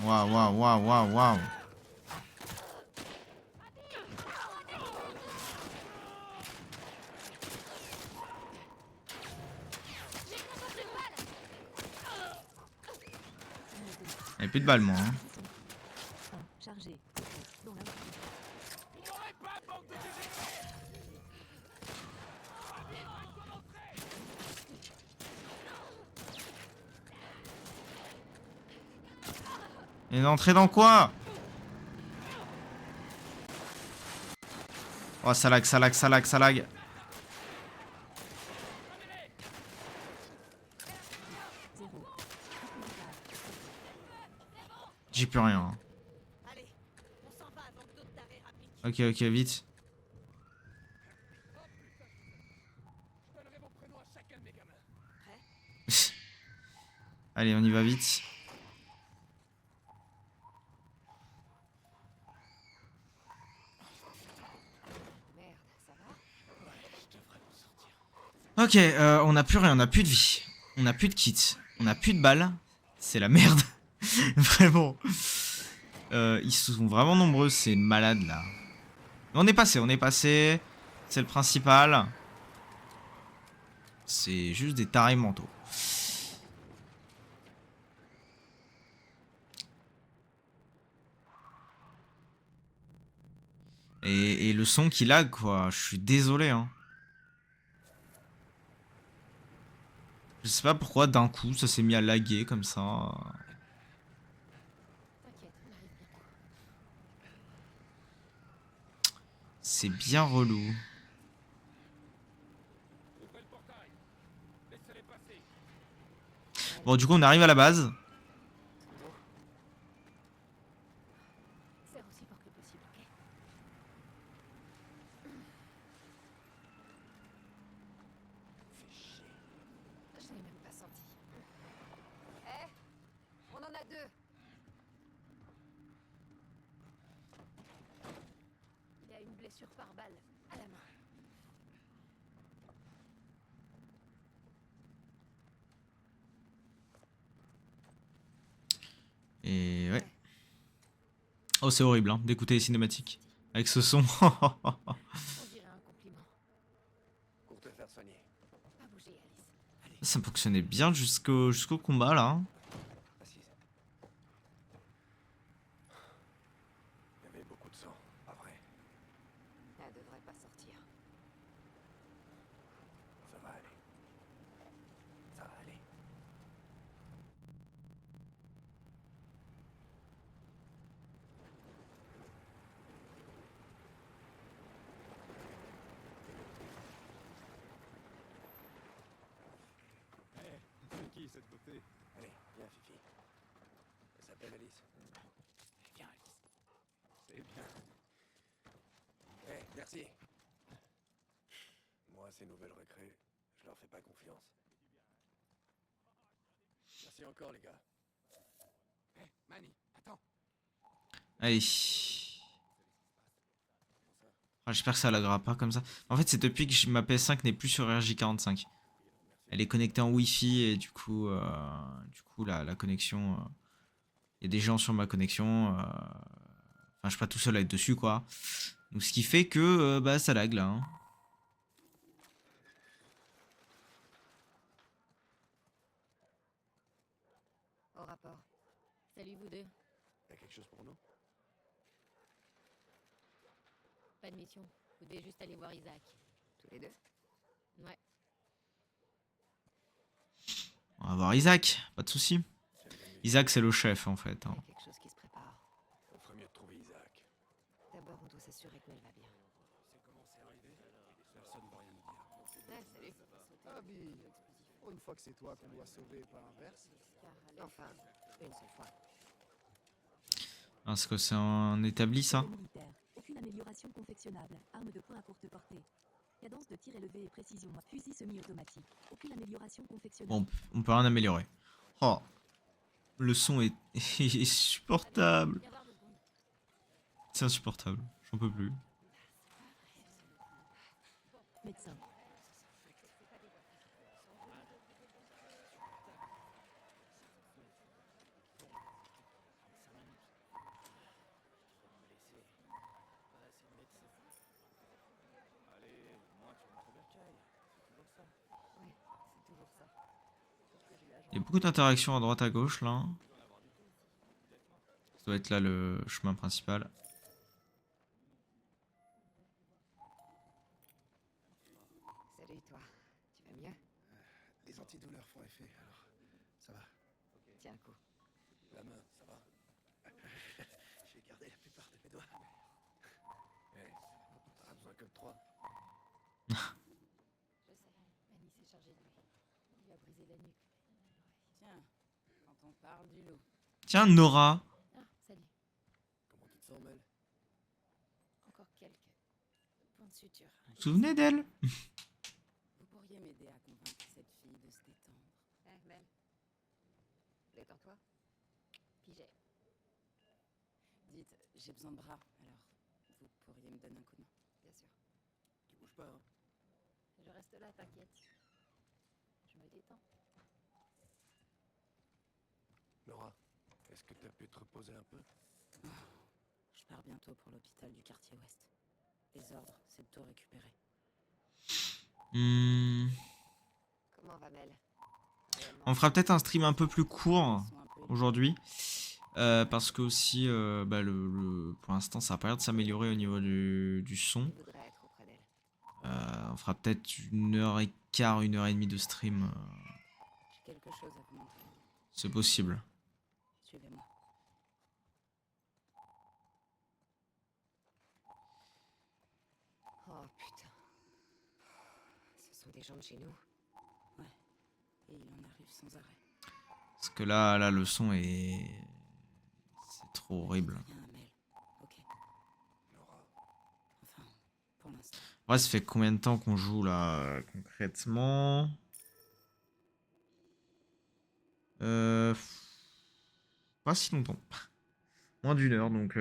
Waouh, waouh, waouh, waouh, waouh. Il n'y a plus de balles, moi. Hein. Chargé, 0, dans l'inventaire. Et d'entrer dans quoi? Oh, ça lag, ça lag, ça lag, ça lag. J'ai plus rien. Hein. Ok, ok, vite. Allez, on y va vite. Ok, on a plus rien, on a plus de vie. On a plus de kits. On a plus de balles. C'est la merde. Vraiment. Ils sont vraiment nombreux, c'est malade là. On est passé, on est passé. C'est le principal. C'est juste des tarés mentaux. Et le son qui lag quoi, je suis désolé hein. Je sais pas pourquoi d'un coup ça s'est mis à laguer comme ça. T'inquiète, on arrive bientôt. C'est bien relou. Bon du coup on arrive à la base. Serre aussi fort que possible, ok? Je l'ai même pas senti. On en a 2. Il y a une blessure par balle à la main. Et ouais. Oh c'est horrible hein, d'écouter les cinématiques. Avec ce son. On dirait un compliment. Pour te faire soigner. Pas bouger, Alice. Ça fonctionnait bien jusqu'au combat là. Hein. Assise. Il y avait beaucoup de sang, pas vrai. Elle devrait pas sortir. Ça va aller. Ça va aller. C'est qui cette beauté? Allez, viens Fifi. Elle s'appelle Alice. Viens Alice. C'est bien. Eh, merci. Moi, ces nouvelles recrues, je leur fais pas confiance. Merci encore, les gars. Eh, Manny, attends. Allez. Ah, j'espère que ça laguera pas comme ça. En fait, c'est depuis que ma PS5 n'est plus sur RJ45. Elle est connectée en Wi-Fi et du coup la connexion... Il y a des gens sur ma connexion. Enfin, je suis pas tout seul à être dessus, quoi. Donc, ce qui fait que bah, ça lag là. Hein. Au rapport. Salut vous deux. T'as quelque chose pour nous? Pas de mission. Vous devez juste aller voir Isaac. Tous les deux? Ouais. On va voir Isaac, pas de souci. Isaac, c'est le chef en fait. Il y Hein. a quelque chose qui se prépare. On ferait mieux de trouver Isaac. D'abord, on doit s'assurer qu'elle va bien. C'est comment c'est arrivé? Personne ne va rien me dire. Ouais, salut. Abby, pour une fois que c'est toi qu'on doit sauver par inverse. Enfin, une seule fois. Ah, c'est quoi, c'est un établi ça? Militaire. Aucune amélioration confectionnable. Arme de poing à courte portée. Cadence de tir élevée et précision. Fusil semi-automatique. Aucune amélioration confectionnable. Bon, on peut rien améliorer. Oh, le son est, est insupportable. Viens voir 2 secondes. C'est insupportable, j'en peux plus. Médecin. Ouais, c'est toujours ça. Il y a beaucoup d'interactions à droite à gauche là. Ça doit être là le chemin principal. Salut, toi. Tu vas mieux? Les antidouleurs font effet, alors ça va. Tiens un coup. La main, ça va. J'ai gardé la plupart de mes doigts. Eh, t'en as besoin que de 3. Je sais. Manny s'est chargé de lui. Il lui a brisé la nuque. Tiens, quand on parle du loup. Tiens, Nora. Ah, salut. Comment tu te sens, Mel? Encore quelques points de suture. Vous vous souvenez d'elle? Vous pourriez m'aider à convaincre cette fille de se détendre. Eh, Mel. Détends-toi. Pigé. Dites, j'ai besoin de bras, alors vous pourriez me donner un coup de main. Bien sûr. Tu bouges pas, hein? Je reste là, t'inquiète. Je me détends. Nora, est-ce que t'as pu te reposer un peu? Je pars bientôt pour l'hôpital du quartier ouest. Les ordres, c'est de tout récupérer. Comment va Mel? On fera peut-être un stream un peu plus court Ils sont un peu aujourd'hui. Parce que aussi, bah, pour l'instant, ça a pas l'air de s'améliorer au niveau du son. Je voudrais être auprès d'elle. On fera peut-être 1h15, 1h30 de stream. J'ai quelque chose à vous montrer. C'est possible. Suivez-moi. Oh putain. Ce sont des gens de chez nous. Ouais. Et il en arrive sans arrêt. Parce que là, le son est... C'est trop horrible. Rien à Mel. Ok. Enfin, pour l'instant. Ouais, ça fait combien de temps qu'on joue là, concrètement? Pas si longtemps. Moins d'une heure, donc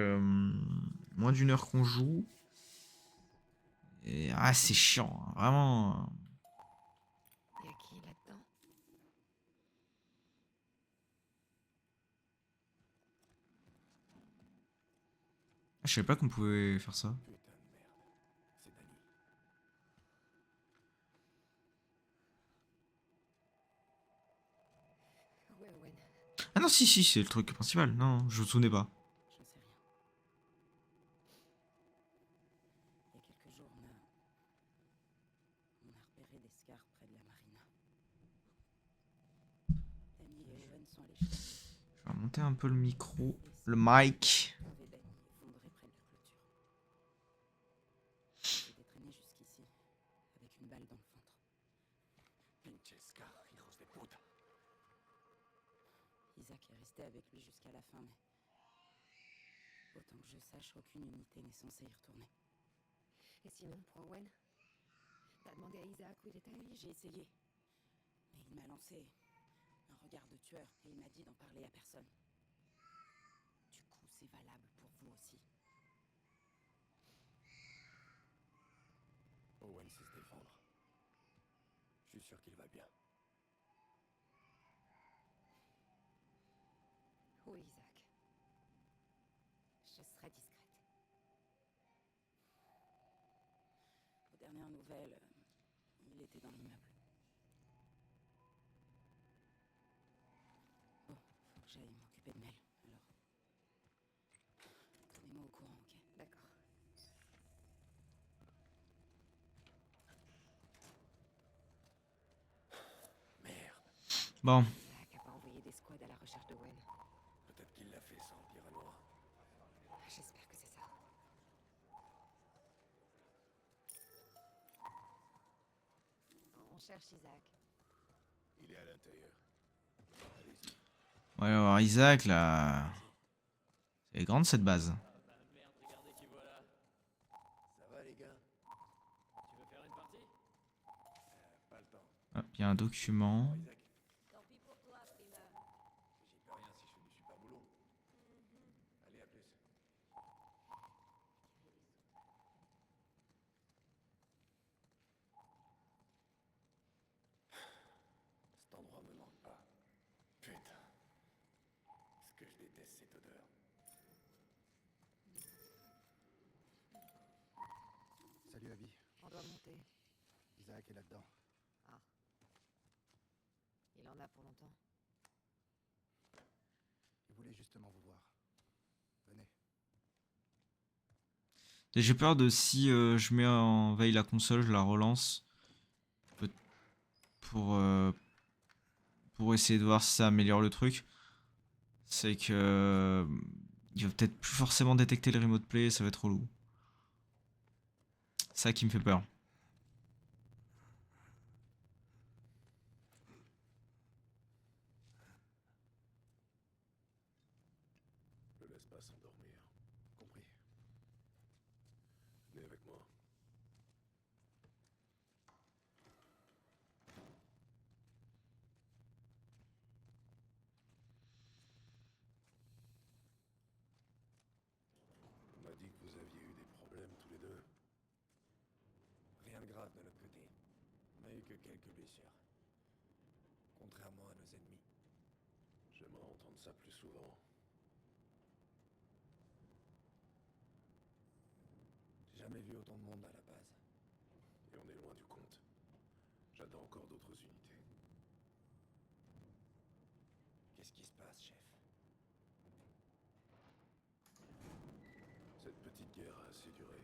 moins d'une heure qu'on joue. Et ah, c'est chiant, hein, vraiment. Y'a qui là-dedans? Je savais pas qu'on pouvait faire ça. Putain de merde. C'est Danny. Ouais, Owen. Ah non, si, c'est le truc principal. Non, je me souvenais pas. J'en sais rien. Il y a quelques jours, on a repéré des scars près de la marina. Danny et Owen sont allés chercher. Je vais remonter un peu le micro, le mic. Trouvé Danny effondré près de la clôture. Il était traîné jusqu'ici, avec une balle dans le ventre. Pincheska, hijos de puta. Isaac est resté avec lui jusqu'à la fin, mais Autant que je sache, aucune unité n'est censée y retourner. Et sinon, pour Owen, t'as demandé à Isaac où il était? Oui, j'ai essayé. Mais il m'a lancé un regard de tueur et il m'a dit d'en parler à personne. Du coup, c'est valable pour vous aussi. Owen sait se défendre. Je suis sûr qu'il va bien. Oui, Isaac. Je serai discrète. Aux dernières nouvelles, il était dans l'immeuble. Bon, faut que j'aille m'occuper de Mel, alors. Tenez-moi au courant, ok? D'accord. Merde. Bon, Isaac a pas envoyé des squads à la recherche d'Owen. Peut-être qu'il l'a fait sans Pierre Noir. J'espère que c'est ça. On cherche Isaac. Il est à l'intérieur. Allez-y. ouais, alors Isaac, là... Elle est grande, cette base. Ça va les gars? Tu veux faire une partie? Pas le temps. Hop, il y a un document. Isaac, Tant pis pour toi, Freeman. j'y peux rien si je fais du super boulot. Allez, à plus. Cet endroit me manque pas. Putain. Ce que je déteste cette odeur. Salut Abby. On doit monter. Isaac est là-dedans. Ah. Il en a pour longtemps. Il voulait justement vous voir. Venez. Et j'ai peur de si je mets en veille la console, je la relance. Peut- Pour essayer de voir si ça améliore le truc. C'est que... il va peut-être plus forcément détecter le remote play, ça va être relou. C'est ça qui me fait peur. Ne laisse pas s'endormir. Compris. Venez avec moi. On m'a dit que vous aviez eu des problèmes tous les deux. Rien de grave de notre côté. On n'a eu que quelques blessures. Contrairement à nos ennemis. J'aimerais entendre ça plus souvent. J'ai jamais vu autant de monde à la base. Et on est loin du compte. J'attends encore d'autres unités. Qu'est-ce qui se passe, chef? Cette petite guerre a assez duré.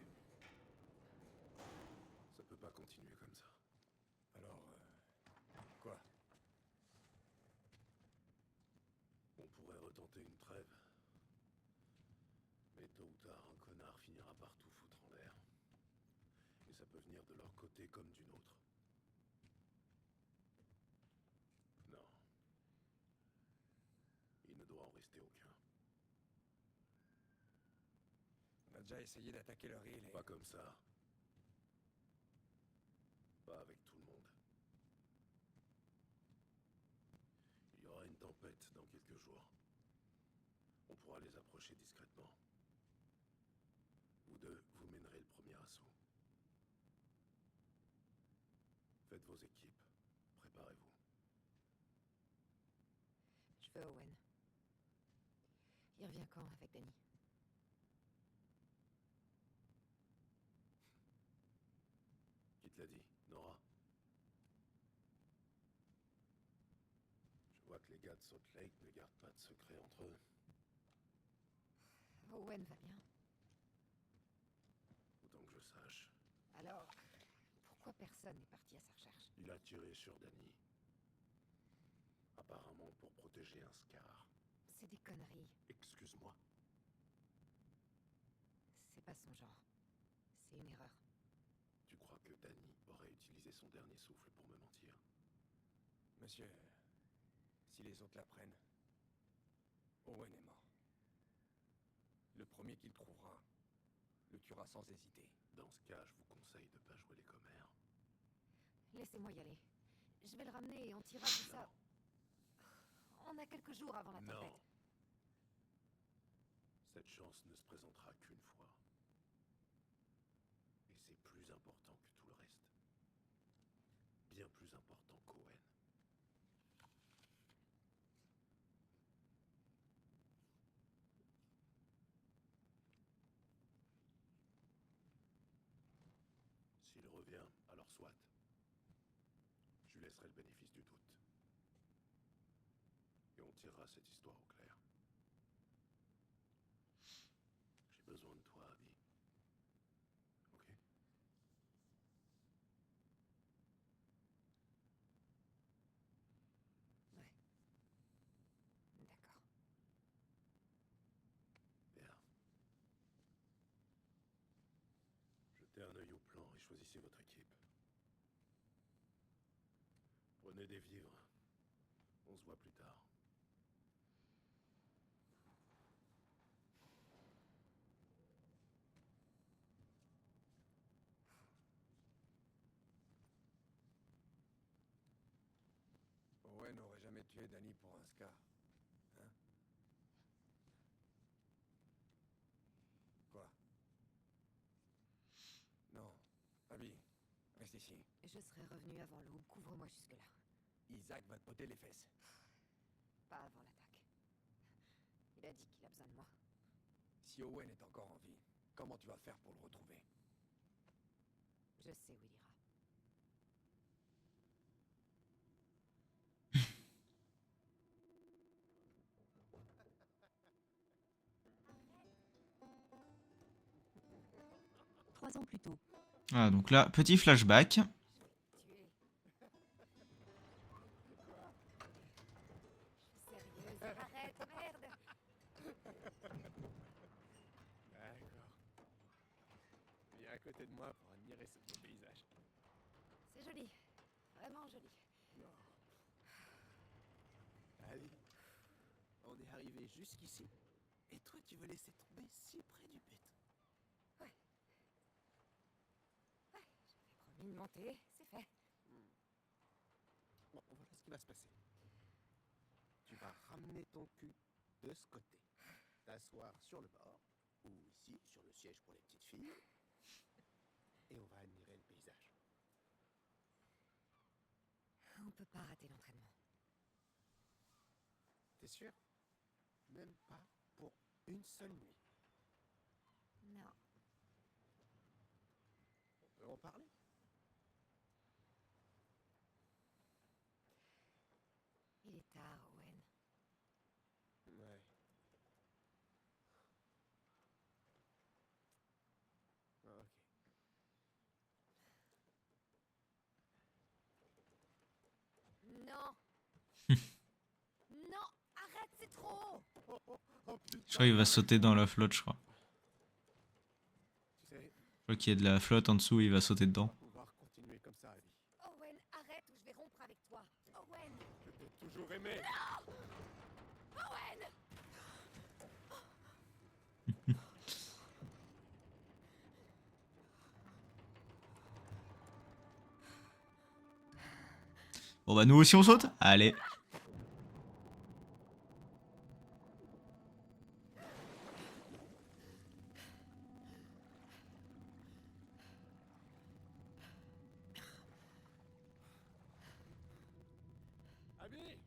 Ça peut pas continuer comme ça. Alors, quoi? On pourrait retenter une trêve. Mais tôt ou tard, un connard finira par tout foutre en l'air. Et ça peut venir de leur côté comme du nôtre. Non. Il ne doit en rester aucun. On a déjà essayé d'attaquer leur île et... Pas comme ça. Pas avec tout le monde. Il y aura une tempête dans quelques jours. On pourra les approcher discrètement. Vous deux, vous mènerez le premier assaut. Faites vos équipes. Préparez-vous. Je veux Owen. Il revient quand avec Danny? Qui te l'a dit, Nora? Je vois que les gars de Salt Lake ne gardent pas de secret entre eux. Owen va bien. Autant que je sache. Alors, pourquoi personne n'est parti à sa recherche? Il a tiré sur Danny. Apparemment pour protéger un Scar. C'est des conneries. Excuse-moi. C'est pas son genre. C'est une erreur. Tu crois que Danny aurait utilisé son dernier souffle pour me mentir? Monsieur, si les autres l'apprennent, Owen est mort. Le premier qu'il trouvera le tuera sans hésiter. Dans ce cas, je vous conseille de pas jouer les commères. Laissez-moi y aller. Je vais le ramener et on tirera tout ça. On a quelques jours avant la tempête. Non. Cette chance ne se présentera qu'une fois. Et c'est plus important que tout le reste. Bien plus important qu'Owen. S'il revient, alors soit. Je lui laisserai le bénéfice du doute. Et on tirera cette histoire au clair. J'ai besoin de toi, Abby. Ok? Ouais. D'accord. Bien. Jetez un œil au plan et choisissez votre équipe. Prenez des vivres. On se voit plus tard. Owen n'aurait jamais tué Danny pour un scar. Hein? Quoi? Non. Abby, reste ici. Je serai revenu avant l'aube. Couvre-moi jusque-là. Isaac va te botter les fesses. Pas avant l'attaque. Il a dit qu'il a besoin de moi. Si Owen est encore en vie, comment tu vas faire pour le retrouver? Je sais où il ira. Trois ans plus tôt. Ah, donc là, petit flashback. Tuer. Sérieuse, arrête, merde. D'accord. Viens à côté de moi pour admirer ce beau paysage. C'est joli. Vraiment joli. Allez. On est arrivé jusqu'ici. Et toi, tu veux laisser tomber si près du but. Ouais. Ouais, j'avais promis de monter. C'est fait. Bon, voilà ce qui va se passer. Tu vas ramener ton cul de ce côté. T'asseoir sur le bord, ou ici, sur le siège pour les petites filles. Et on va admirer le paysage. On peut pas rater l'entraînement. T'es sûr? Même pas pour une seule nuit. Non. On peut en parler? Il est tard, Owen. Ouais. Ok. Non. Non, arrête, c'est trop. Je crois qu'il va sauter dans la flotte, je crois. Tu sais, Je crois qu'il y a de la flotte en dessous, il va sauter dedans. on va pouvoir continuer comme ça, Abby. Owen, arrête ou je vais rompre avec toi. Owen. Je t'ai toujours aimé. Owen. Bon bah nous aussi on saute. Allez. Abby,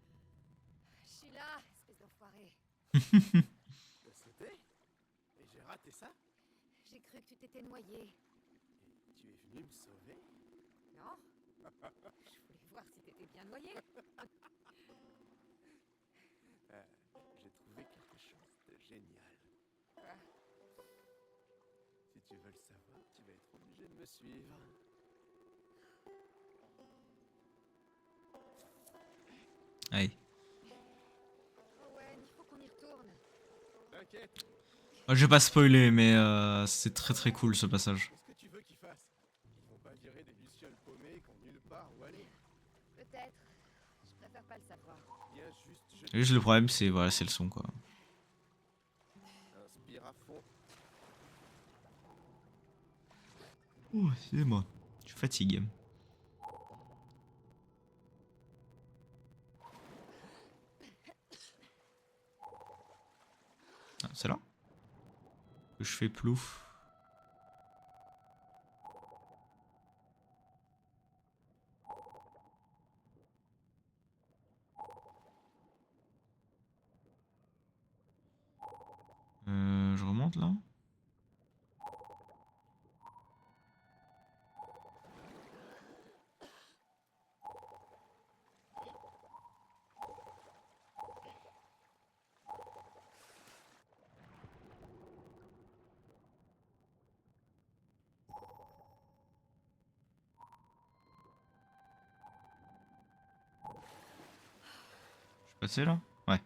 Je suis là, espèce d'enfoiré. je sautais. Et j'ai raté ça. J'ai cru que tu t'étais noyé. Et tu es venu me sauver. Non. Je voulais voir si t'étais bien noyé. J'ai trouvé quelque chose de génial. Quoi? Si tu veux le savoir, tu vas être obligé de me suivre. Allez. Owen, il faut qu'on y retourne. T'inquiète. Je vais pas spoiler, mais c'est très très cool ce passage. Qu'est-ce que tu veux qu'ils fassent? Ils vont pas virer des lucioles paumées qui ont nulle part où aller. Peut-être. Je préfère pas le savoir. Viens juste Juste le problème, c'est voilà, c'est le son quoi. inspire à fond Oh, excusez-moi. Je fatigue. Ah, c'est là que je fais plouf. Je remonte là. Je suis passé là? Ouais.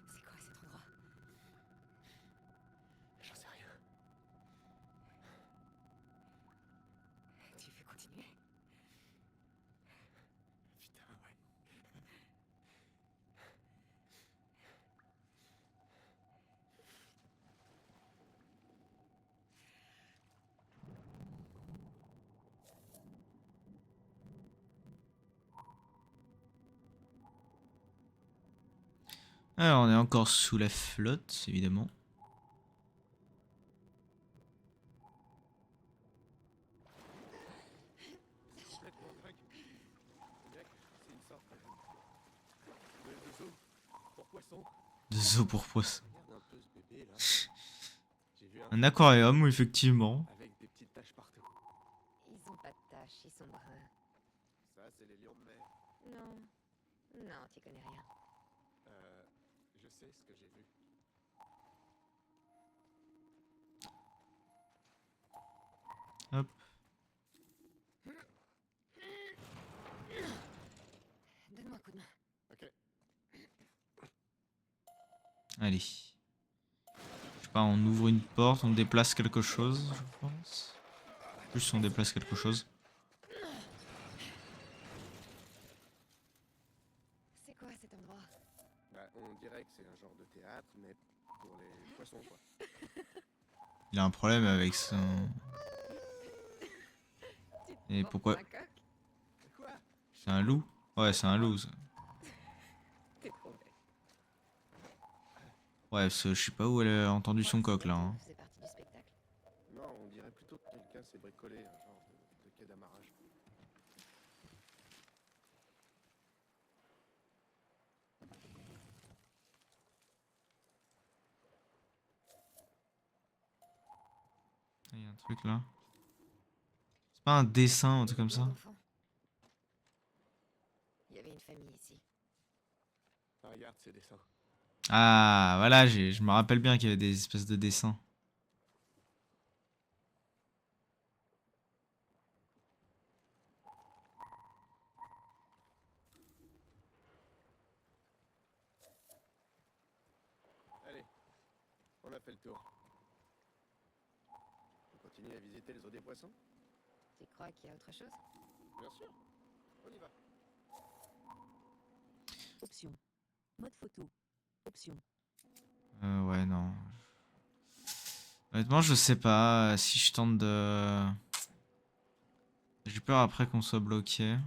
C'est quoi cet endroit? J'en sais rien. Tu veux continuer? Putain, ouais. Alors on est encore sous la flotte, évidemment. Complètement dingue. On dirait que c'est une sorte de zoo pour poissons. De zoo pour poisson. Regarde un peu ce bébé là. J'ai vu Un aquarium, effectivement. avec des petites taches partout. Ils ont pas de taches, ils sont bruns. Ça, c'est les lions de mer. Non. Non, tu connais rien. Je sais ce que j'ai vu. Hop. Donne-moi un coup de main. Ok. Allez. Je sais pas, on ouvre une porte, on déplace quelque chose, je pense. Plus on déplace quelque chose. C'est quoi cet endroit? Bah, on dirait que c'est un genre de théâtre, mais pour les poissons, quoi. Il a un problème avec son... Et pourquoi? Un coq? Quoi? C'est un loup? Ouais, c'est un loup, ça. T'es trop bête. Ouais, parce que je sais pas où elle a entendu son coq, là. Hein. C'est partie du spectacle. Non, on dirait plutôt que quelqu'un s'est bricolé un genre de quai d'amarrage. Il y a un truc, là. C'est pas un dessin, un truc comme ça? Enfant. Il y avait une famille ici. Ah, regarde ces dessins. Ah, voilà, je me rappelle bien qu'il y avait des espèces de dessins. Allez, on a fait le tour. On continue à visiter le zoo des poissons? Tu crois qu'il y a autre chose? Bien sûr. On y va. Option. Mode photo. Option. Ouais, non. Honnêtement, je sais pas si je tente de... J'ai peur après qu'on soit bloqué.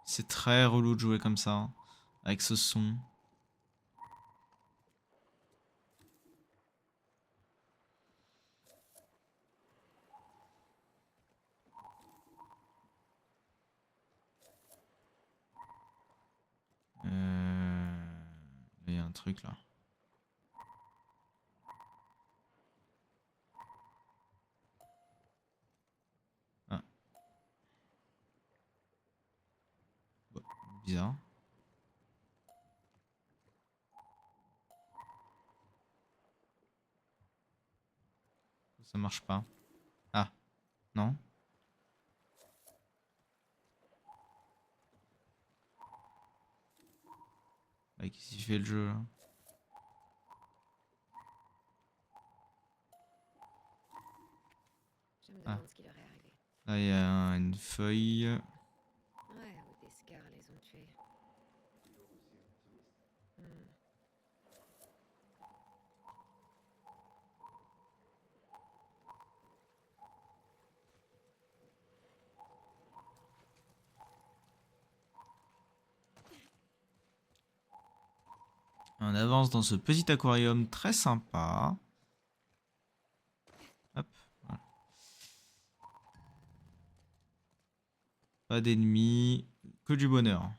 C'est très relou de jouer comme ça, hein, avec ce son. Il y a un truc là. Ah. Bon, bizarre. Ça marche pas. Ah, non. Bah, qu'est-ce qu'il fait le jeu là? Je me Ah. demande ce qui leur est arrivé. Là, il y a une feuille. Ouais, ou des scars les ont tués. Hmm. On avance dans ce petit aquarium très sympa. Hop, voilà. Pas d'ennemis, que du bonheur.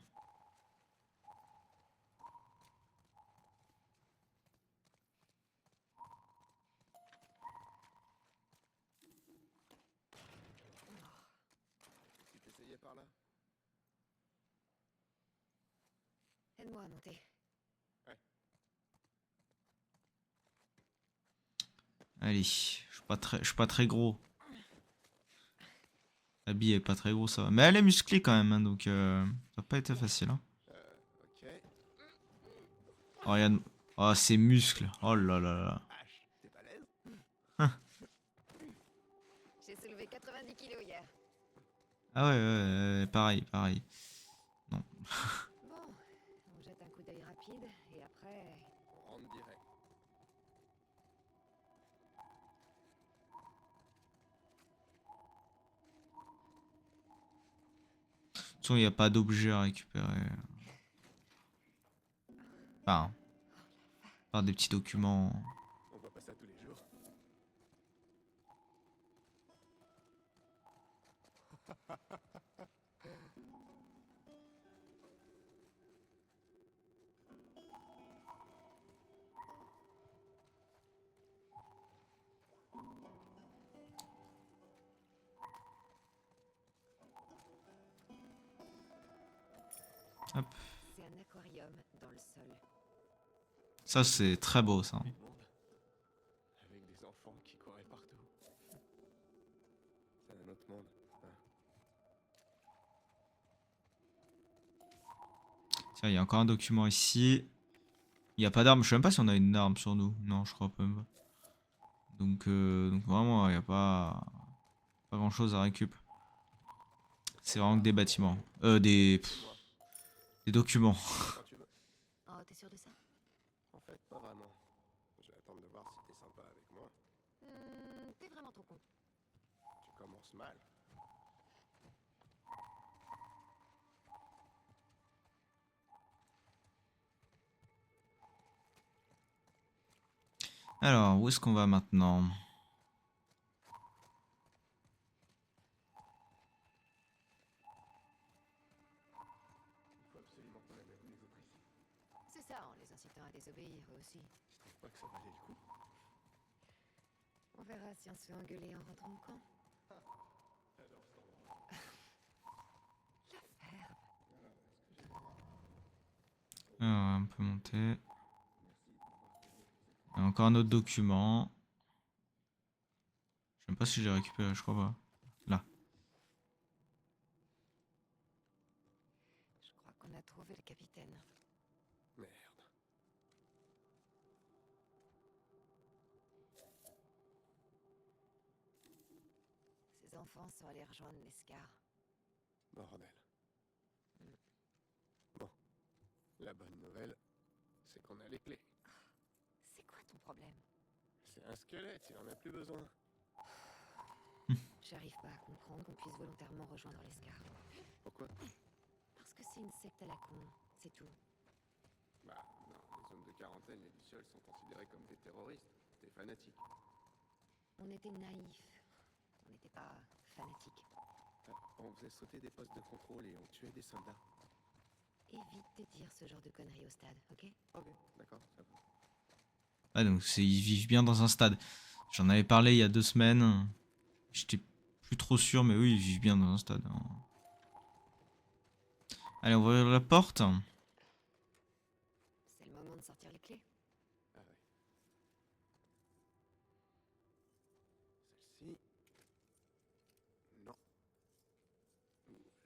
Si t'essayais par là. Aide-moi à monter. Allez, je suis pas très gros. La bille est pas très gros, ça va. Mais elle est musclée quand même, hein, donc ça va pas être facile. Hein. Ok. Oh, regarde. Oh, ces muscles. Oh là là là. H, t'es balèze? J'ai soulevé 90 kilos hier. Ah ouais, pareil, pareil. Non. Bon, on jette un coup d'œil rapide et après. On rentre direct. De toute façon, il n'y a pas d'objet à récupérer. Enfin, par des petits documents. On voit pas ça tous les jours. Hop. C'est un aquarium dans le sol. Ça, c'est très beau, ça. Du monde. Avec des enfants qui couraient partout. C'est un autre monde. Hein. Tiens, il y a encore un document ici. Il n'y a pas d'arme. Je sais même pas si on a une arme sur nous. Non, je crois pas même pas. Donc vraiment, il n'y a pas grand chose à récup. C'est vraiment que des bâtiments. Des documents. Quand tu veux. Oh, t'es sûr de ça? En fait, pas vraiment. Je vais attendre de voir si t'es sympa avec moi. T'es vraiment trop con. Tu commences mal. Alors, où est-ce qu'on va maintenant? Il faut absolument qu'on amène les autres ici. C'est ça, en les incitant à désobéir eux aussi. Tu trouves pas que ça valait le coup? On verra si on se fait engueuler en rentrant au camp. La ferme. Alors, on peut monter. Il y a encore un autre document. Je sais même pas si je l'ai récupéré, je crois pas. Là. Je crois qu'on a trouvé le capitaine. Merde. Ses enfants sont allés rejoindre les scars. Bordel. Bon. La bonne nouvelle, c'est qu'on a les clés. C'est quoi ton problème? C'est un squelette, il en a plus besoin. J'arrive pas à comprendre qu'on puisse volontairement rejoindre les scars. Pourquoi? Parce que c'est une secte à la con, c'est tout. Bah, dans les zones de quarantaine, les lucioles sont considérés comme des terroristes, des fanatiques. On était naïfs. On n'était pas fanatiques. On faisait sauter des postes de contrôle et on tuait des soldats. Évite de dire ce genre de conneries au stade, ok? Ok, d'accord, ça va. Ah, donc ils vivent bien dans un stade. J'en avais parlé il y a 2 semaines. J'étais plus trop sûr, mais oui, ils vivent bien dans un stade. Allez, on va ouvrir la porte. C'est le moment de sortir les clés. Ah ouais. Celle-ci. Non.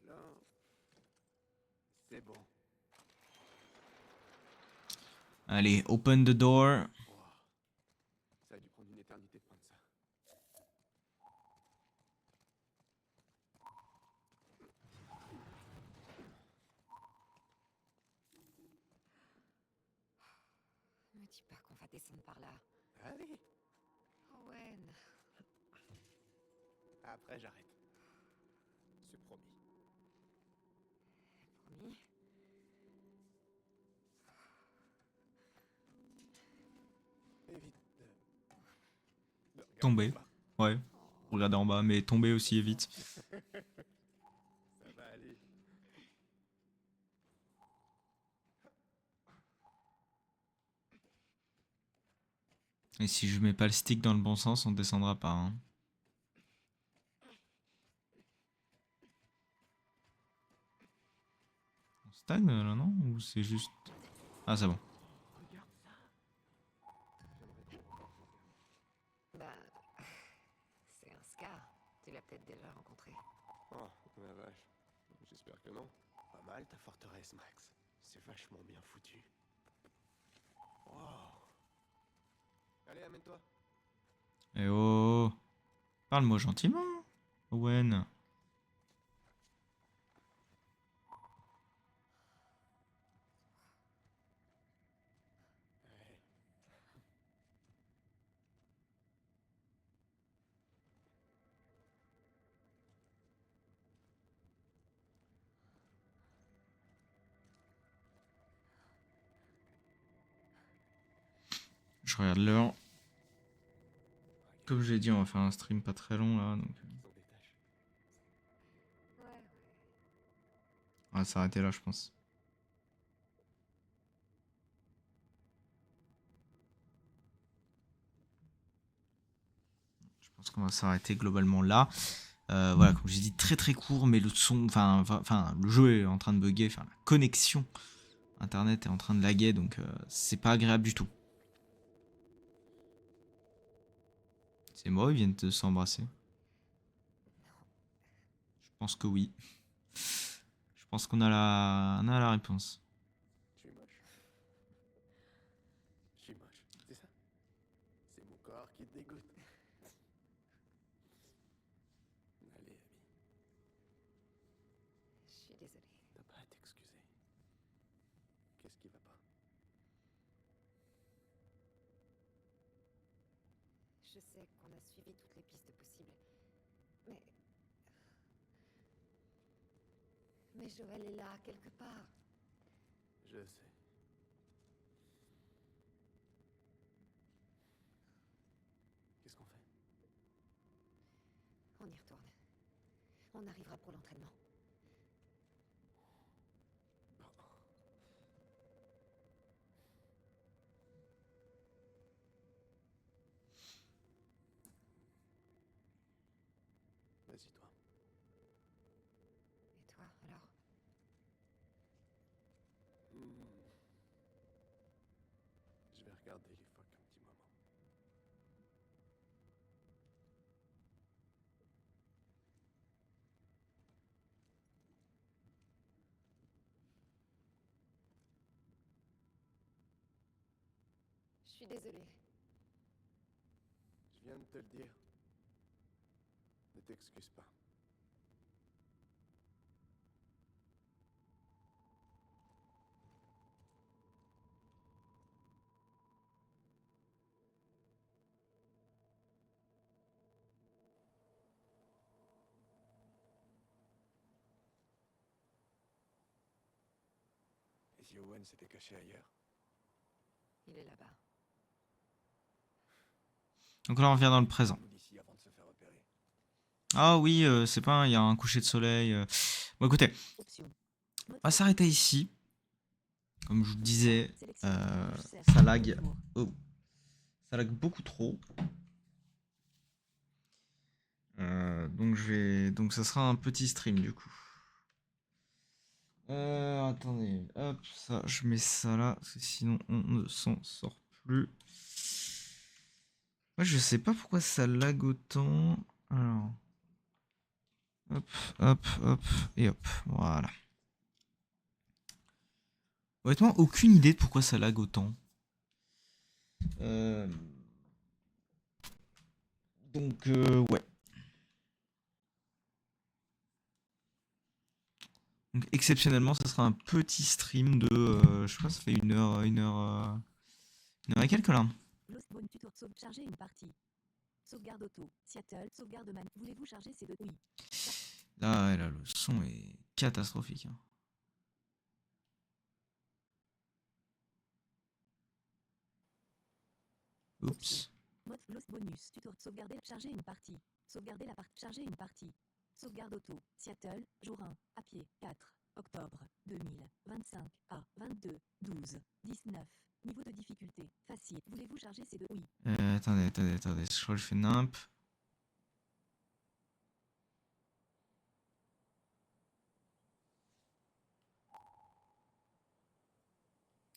Là. C'est bon. Allez, open the door. Wow. Ça a dû prendre une éternité de prendre ça. Dis pas qu'on va descendre par là. Allez, Owen. après j'arrête. C'est promis. Promis. Évite de regarder Tomber. en bas. Ouais. Regardez en bas, mais tomber aussi évite. Ça va aller. Et si je mets pas le stick dans le bon sens, on descendra pas. Hein. On stagne là, non? Ou c'est juste... Ah, c'est bon. Bah. C'est un Scar. Tu l'as peut-être déjà rencontré. Oh, la vache. J'espère que non. Pas mal ta forteresse, Max. C'est vachement bien foutu. Wow. Allez, amène-toi. Eh oh! Parle-moi gentiment, Owen. Ouais. Je regarde l'heure. Comme j'ai dit, on va faire un stream pas très long là, donc Ils ont des tâches. Ouais. on va s'arrêter là, je pense. Je pense qu'on va s'arrêter globalement là. Voilà, comme j'ai dit, très très court, mais le son, enfin, le jeu est en train de bugger, enfin, la connexion internet est en train de laguer, donc c'est pas agréable du tout. C'est moi, ils viennent de s'embrasser. Je pense que oui. Je pense qu'on a la réponse. Je suis moche. Je suis moche, c'est ça? C'est mon corps qui te dégoûte. Allez, ami. Je suis désolée. T'as pas à t'excuser. Qu'est-ce qui va pas? Je sais qu'on a suivi toutes les pistes possibles. Mais. Mais Joël est là, quelque part. Je sais. Qu'est-ce qu'on fait? On y retourne. On arrivera pour l'entraînement. Vas-y, toi. Et toi, alors? Je vais regarder les phoques un petit moment. Je suis désolée. Je viens de te le dire. Ne t'excuse pas. Et si Owen s'était caché ailleurs? Il est là-bas. Donc là, on revient dans le présent. Nous d'ici avant de se faire repérer. Ah oui, c'est pas, il y a un coucher de soleil. Bon, écoutez, Option. on va s'arrêter ici. Comme je vous le disais, Sélectionne. ça lag. Oh. Ça lag beaucoup trop. Donc ça sera un petit stream du coup. Attendez, hop, ça, je mets ça là, parce que sinon on ne s'en sort plus. Moi je sais pas pourquoi ça lag autant. Alors, hop, hop, hop, et hop, voilà. Honnêtement, aucune idée de pourquoi ça lag autant. Donc ouais. Donc exceptionnellement, ça sera un petit stream de, je sais pas, ça fait une heure Il y en a quelques là. Lost Bone Tutor charger une partie. Sauvegarde auto. Seattle, sauvegarde man. Voulez-vous charger ces deux? Oui. Là, ouais, là, le son est catastrophique. Hein. Oups. Mode Lost Bonus Tutor sauvegarder, charger une partie. Sauvegarder la partie, charger une partie. Sauvegarde auto. Seattle, jour 1, à pied, 4 octobre 2025 à 22 12 19. Niveau de difficulté, facile. Voulez-vous charger ces deux? Oui. Attendez. Je crois que je fais nimp.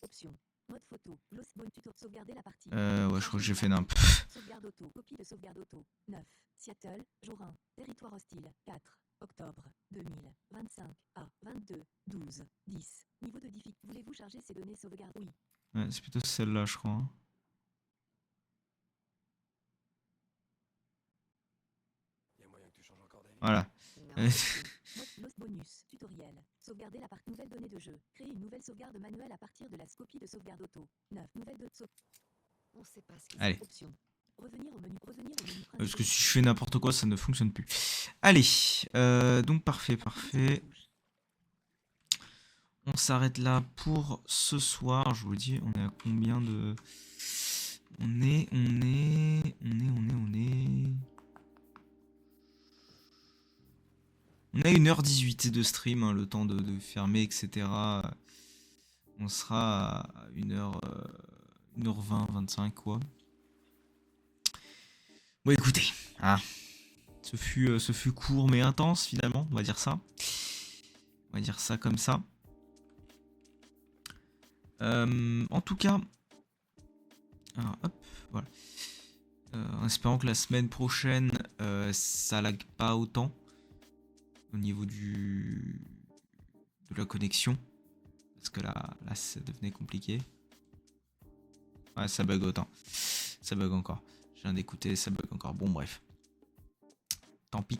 Option. Mode photo. Lost Bone Tutor sauvegarder la partie. Ouais, je crois que j'ai fait nimp. Sauvegarde auto. Copie de sauvegarde auto. 9. Seattle, jour 1. Territoire hostile. 4 octobre 2025 à 22 12 10. Niveau de difficulté. Voulez-vous charger ces données sauvegarde? Oui. Ouais, c'est plutôt celle-là, je crois. Hein. Y a moyen que tu changes encore d'avis? Voilà. Mode Lost Bonus tutoriel. Sauvegarder la partie nouvelle donnée de jeu. Créer une nouvelle sauvegarde manuelle à partir de la copie de sauvegarde auto. 9. Nouvelle de On sait pas ce qui Allez. Option. Revenir au menu principal. Parce que si je fais n'importe quoi, ça ne fonctionne plus. Allez. Donc parfait. On s'arrête là pour ce soir. Je vous le dis, on est à combien de... On est... On a 1h18 de stream, hein, le temps de fermer, etc. On sera à 1h20, 25 quoi. Bon écoutez, hein, ce fut court mais intense finalement, on va dire ça. On va dire ça comme ça. En tout cas, alors, hop, voilà. En espérant que la semaine prochaine, ça lag pas autant au niveau de la connexion, parce que là ça devenait compliqué. Ouais, ça bug autant, ça bug encore. Je viens d'écouter, ça bug encore. Bon bref, tant pis.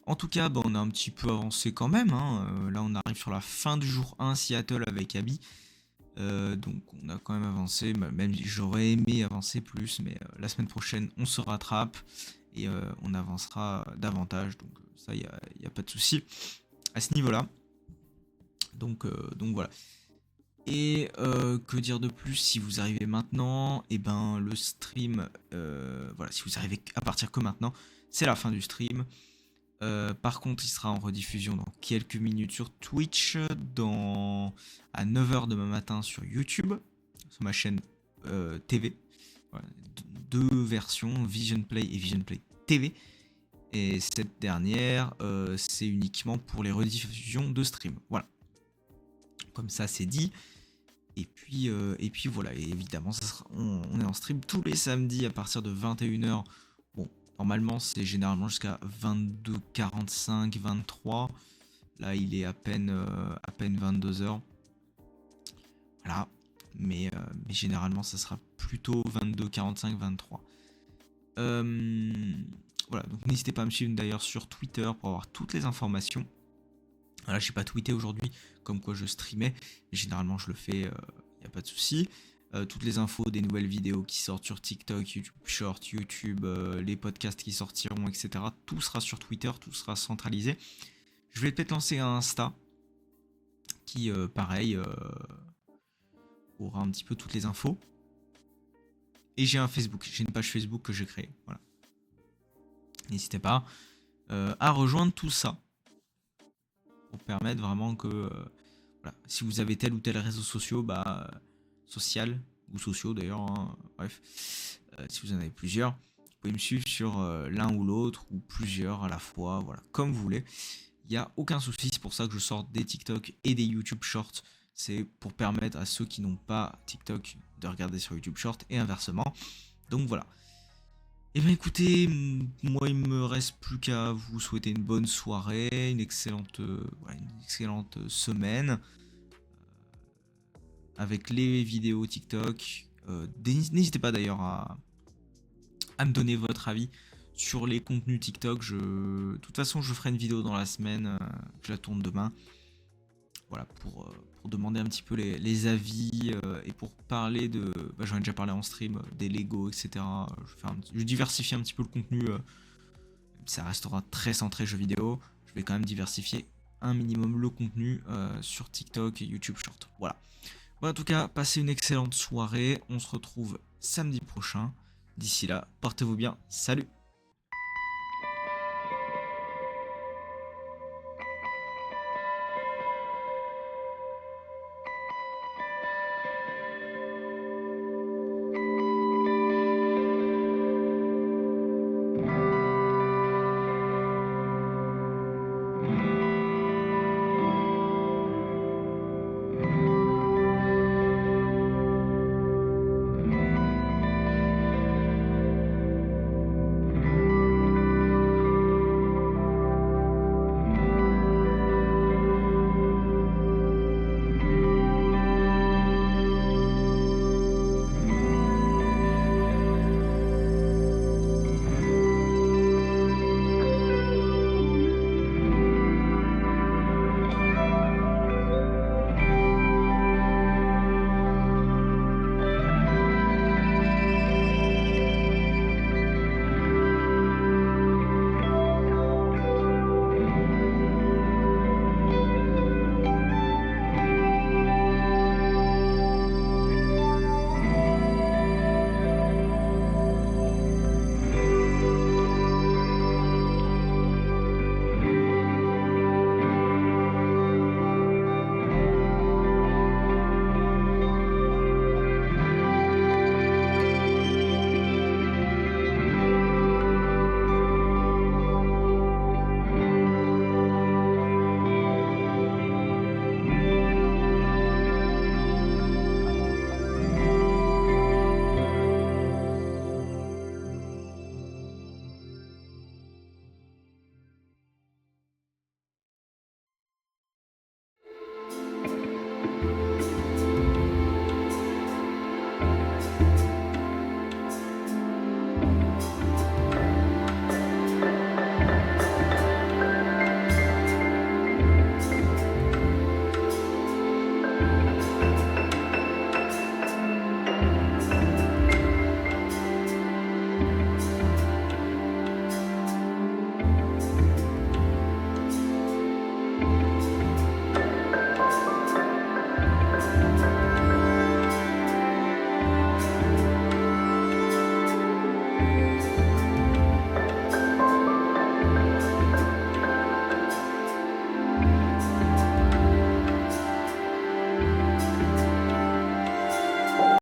En tout cas, bah, on a un petit peu avancé quand même. Hein. Là, on arrive sur la fin du jour 1 Seattle avec Abby. Donc on a quand même avancé, même j'aurais aimé avancer plus, mais la semaine prochaine on se rattrape et on avancera davantage, donc ça y a pas de souci à ce niveau là. Donc voilà. Et que dire de plus? Si vous arrivez maintenant, et ben le stream, voilà, si vous arrivez à partir que maintenant, c'est la fin du stream. Par contre, il sera en rediffusion dans quelques minutes sur Twitch, à 9h demain matin sur YouTube, sur ma chaîne TV. Voilà, deux versions, Vision Play et Vision Play TV. Et cette dernière, c'est uniquement pour les rediffusions de stream. Voilà. Comme ça, c'est dit. Et puis voilà, et évidemment, on est en stream tous les samedis à partir de 21h. Bon, normalement, c'est généralement jusqu'à 22h45, 23h. Là, il est à peine 22h. Voilà. Mais généralement, ça sera plutôt 22h45, 23h. Voilà, donc n'hésitez pas à me suivre d'ailleurs sur Twitter pour avoir toutes les informations. Voilà, j'ai pas tweeté aujourd'hui comme quoi je streamais, mais généralement je le fais, y a pas de souci. Toutes les infos des nouvelles vidéos qui sortent sur TikTok, YouTube Short, YouTube, les podcasts qui sortiront, etc. Tout sera sur Twitter, tout sera centralisé. Je vais peut-être lancer un Insta qui, pareil, aura un petit peu toutes les infos. Et j'ai un Facebook, j'ai une page Facebook que j'ai créée. Voilà. N'hésitez pas à rejoindre tout ça pour permettre vraiment que voilà, si vous avez tel ou tel réseau social, social ou sociaux d'ailleurs, hein, bref, si vous en avez plusieurs, vous pouvez me suivre sur l'un ou l'autre ou plusieurs à la fois, voilà, comme vous voulez. Il n'y a aucun souci, c'est pour ça que je sors des TikTok et des YouTube Shorts. C'est pour permettre à ceux qui n'ont pas TikTok de regarder sur YouTube Short et inversement. Donc voilà. Et bien écoutez, moi il me reste plus qu'à vous souhaiter une bonne soirée, une excellente semaine. Avec les vidéos TikTok. N'hésitez pas d'ailleurs à me donner votre avis sur les contenus TikTok. De toute façon, je ferai une vidéo dans la semaine. Je la tourne demain. voilà, pour demander un petit peu les avis et pour parler de... j'en ai déjà parlé en stream, des Lego, etc. Je diversifie un petit peu le contenu. Ça restera très centré jeux vidéo. Je vais quand même diversifier un minimum le contenu sur TikTok et YouTube Short. Voilà. Bon, en tout cas, passez une excellente soirée. On se retrouve samedi prochain. D'ici là, portez-vous bien. Salut!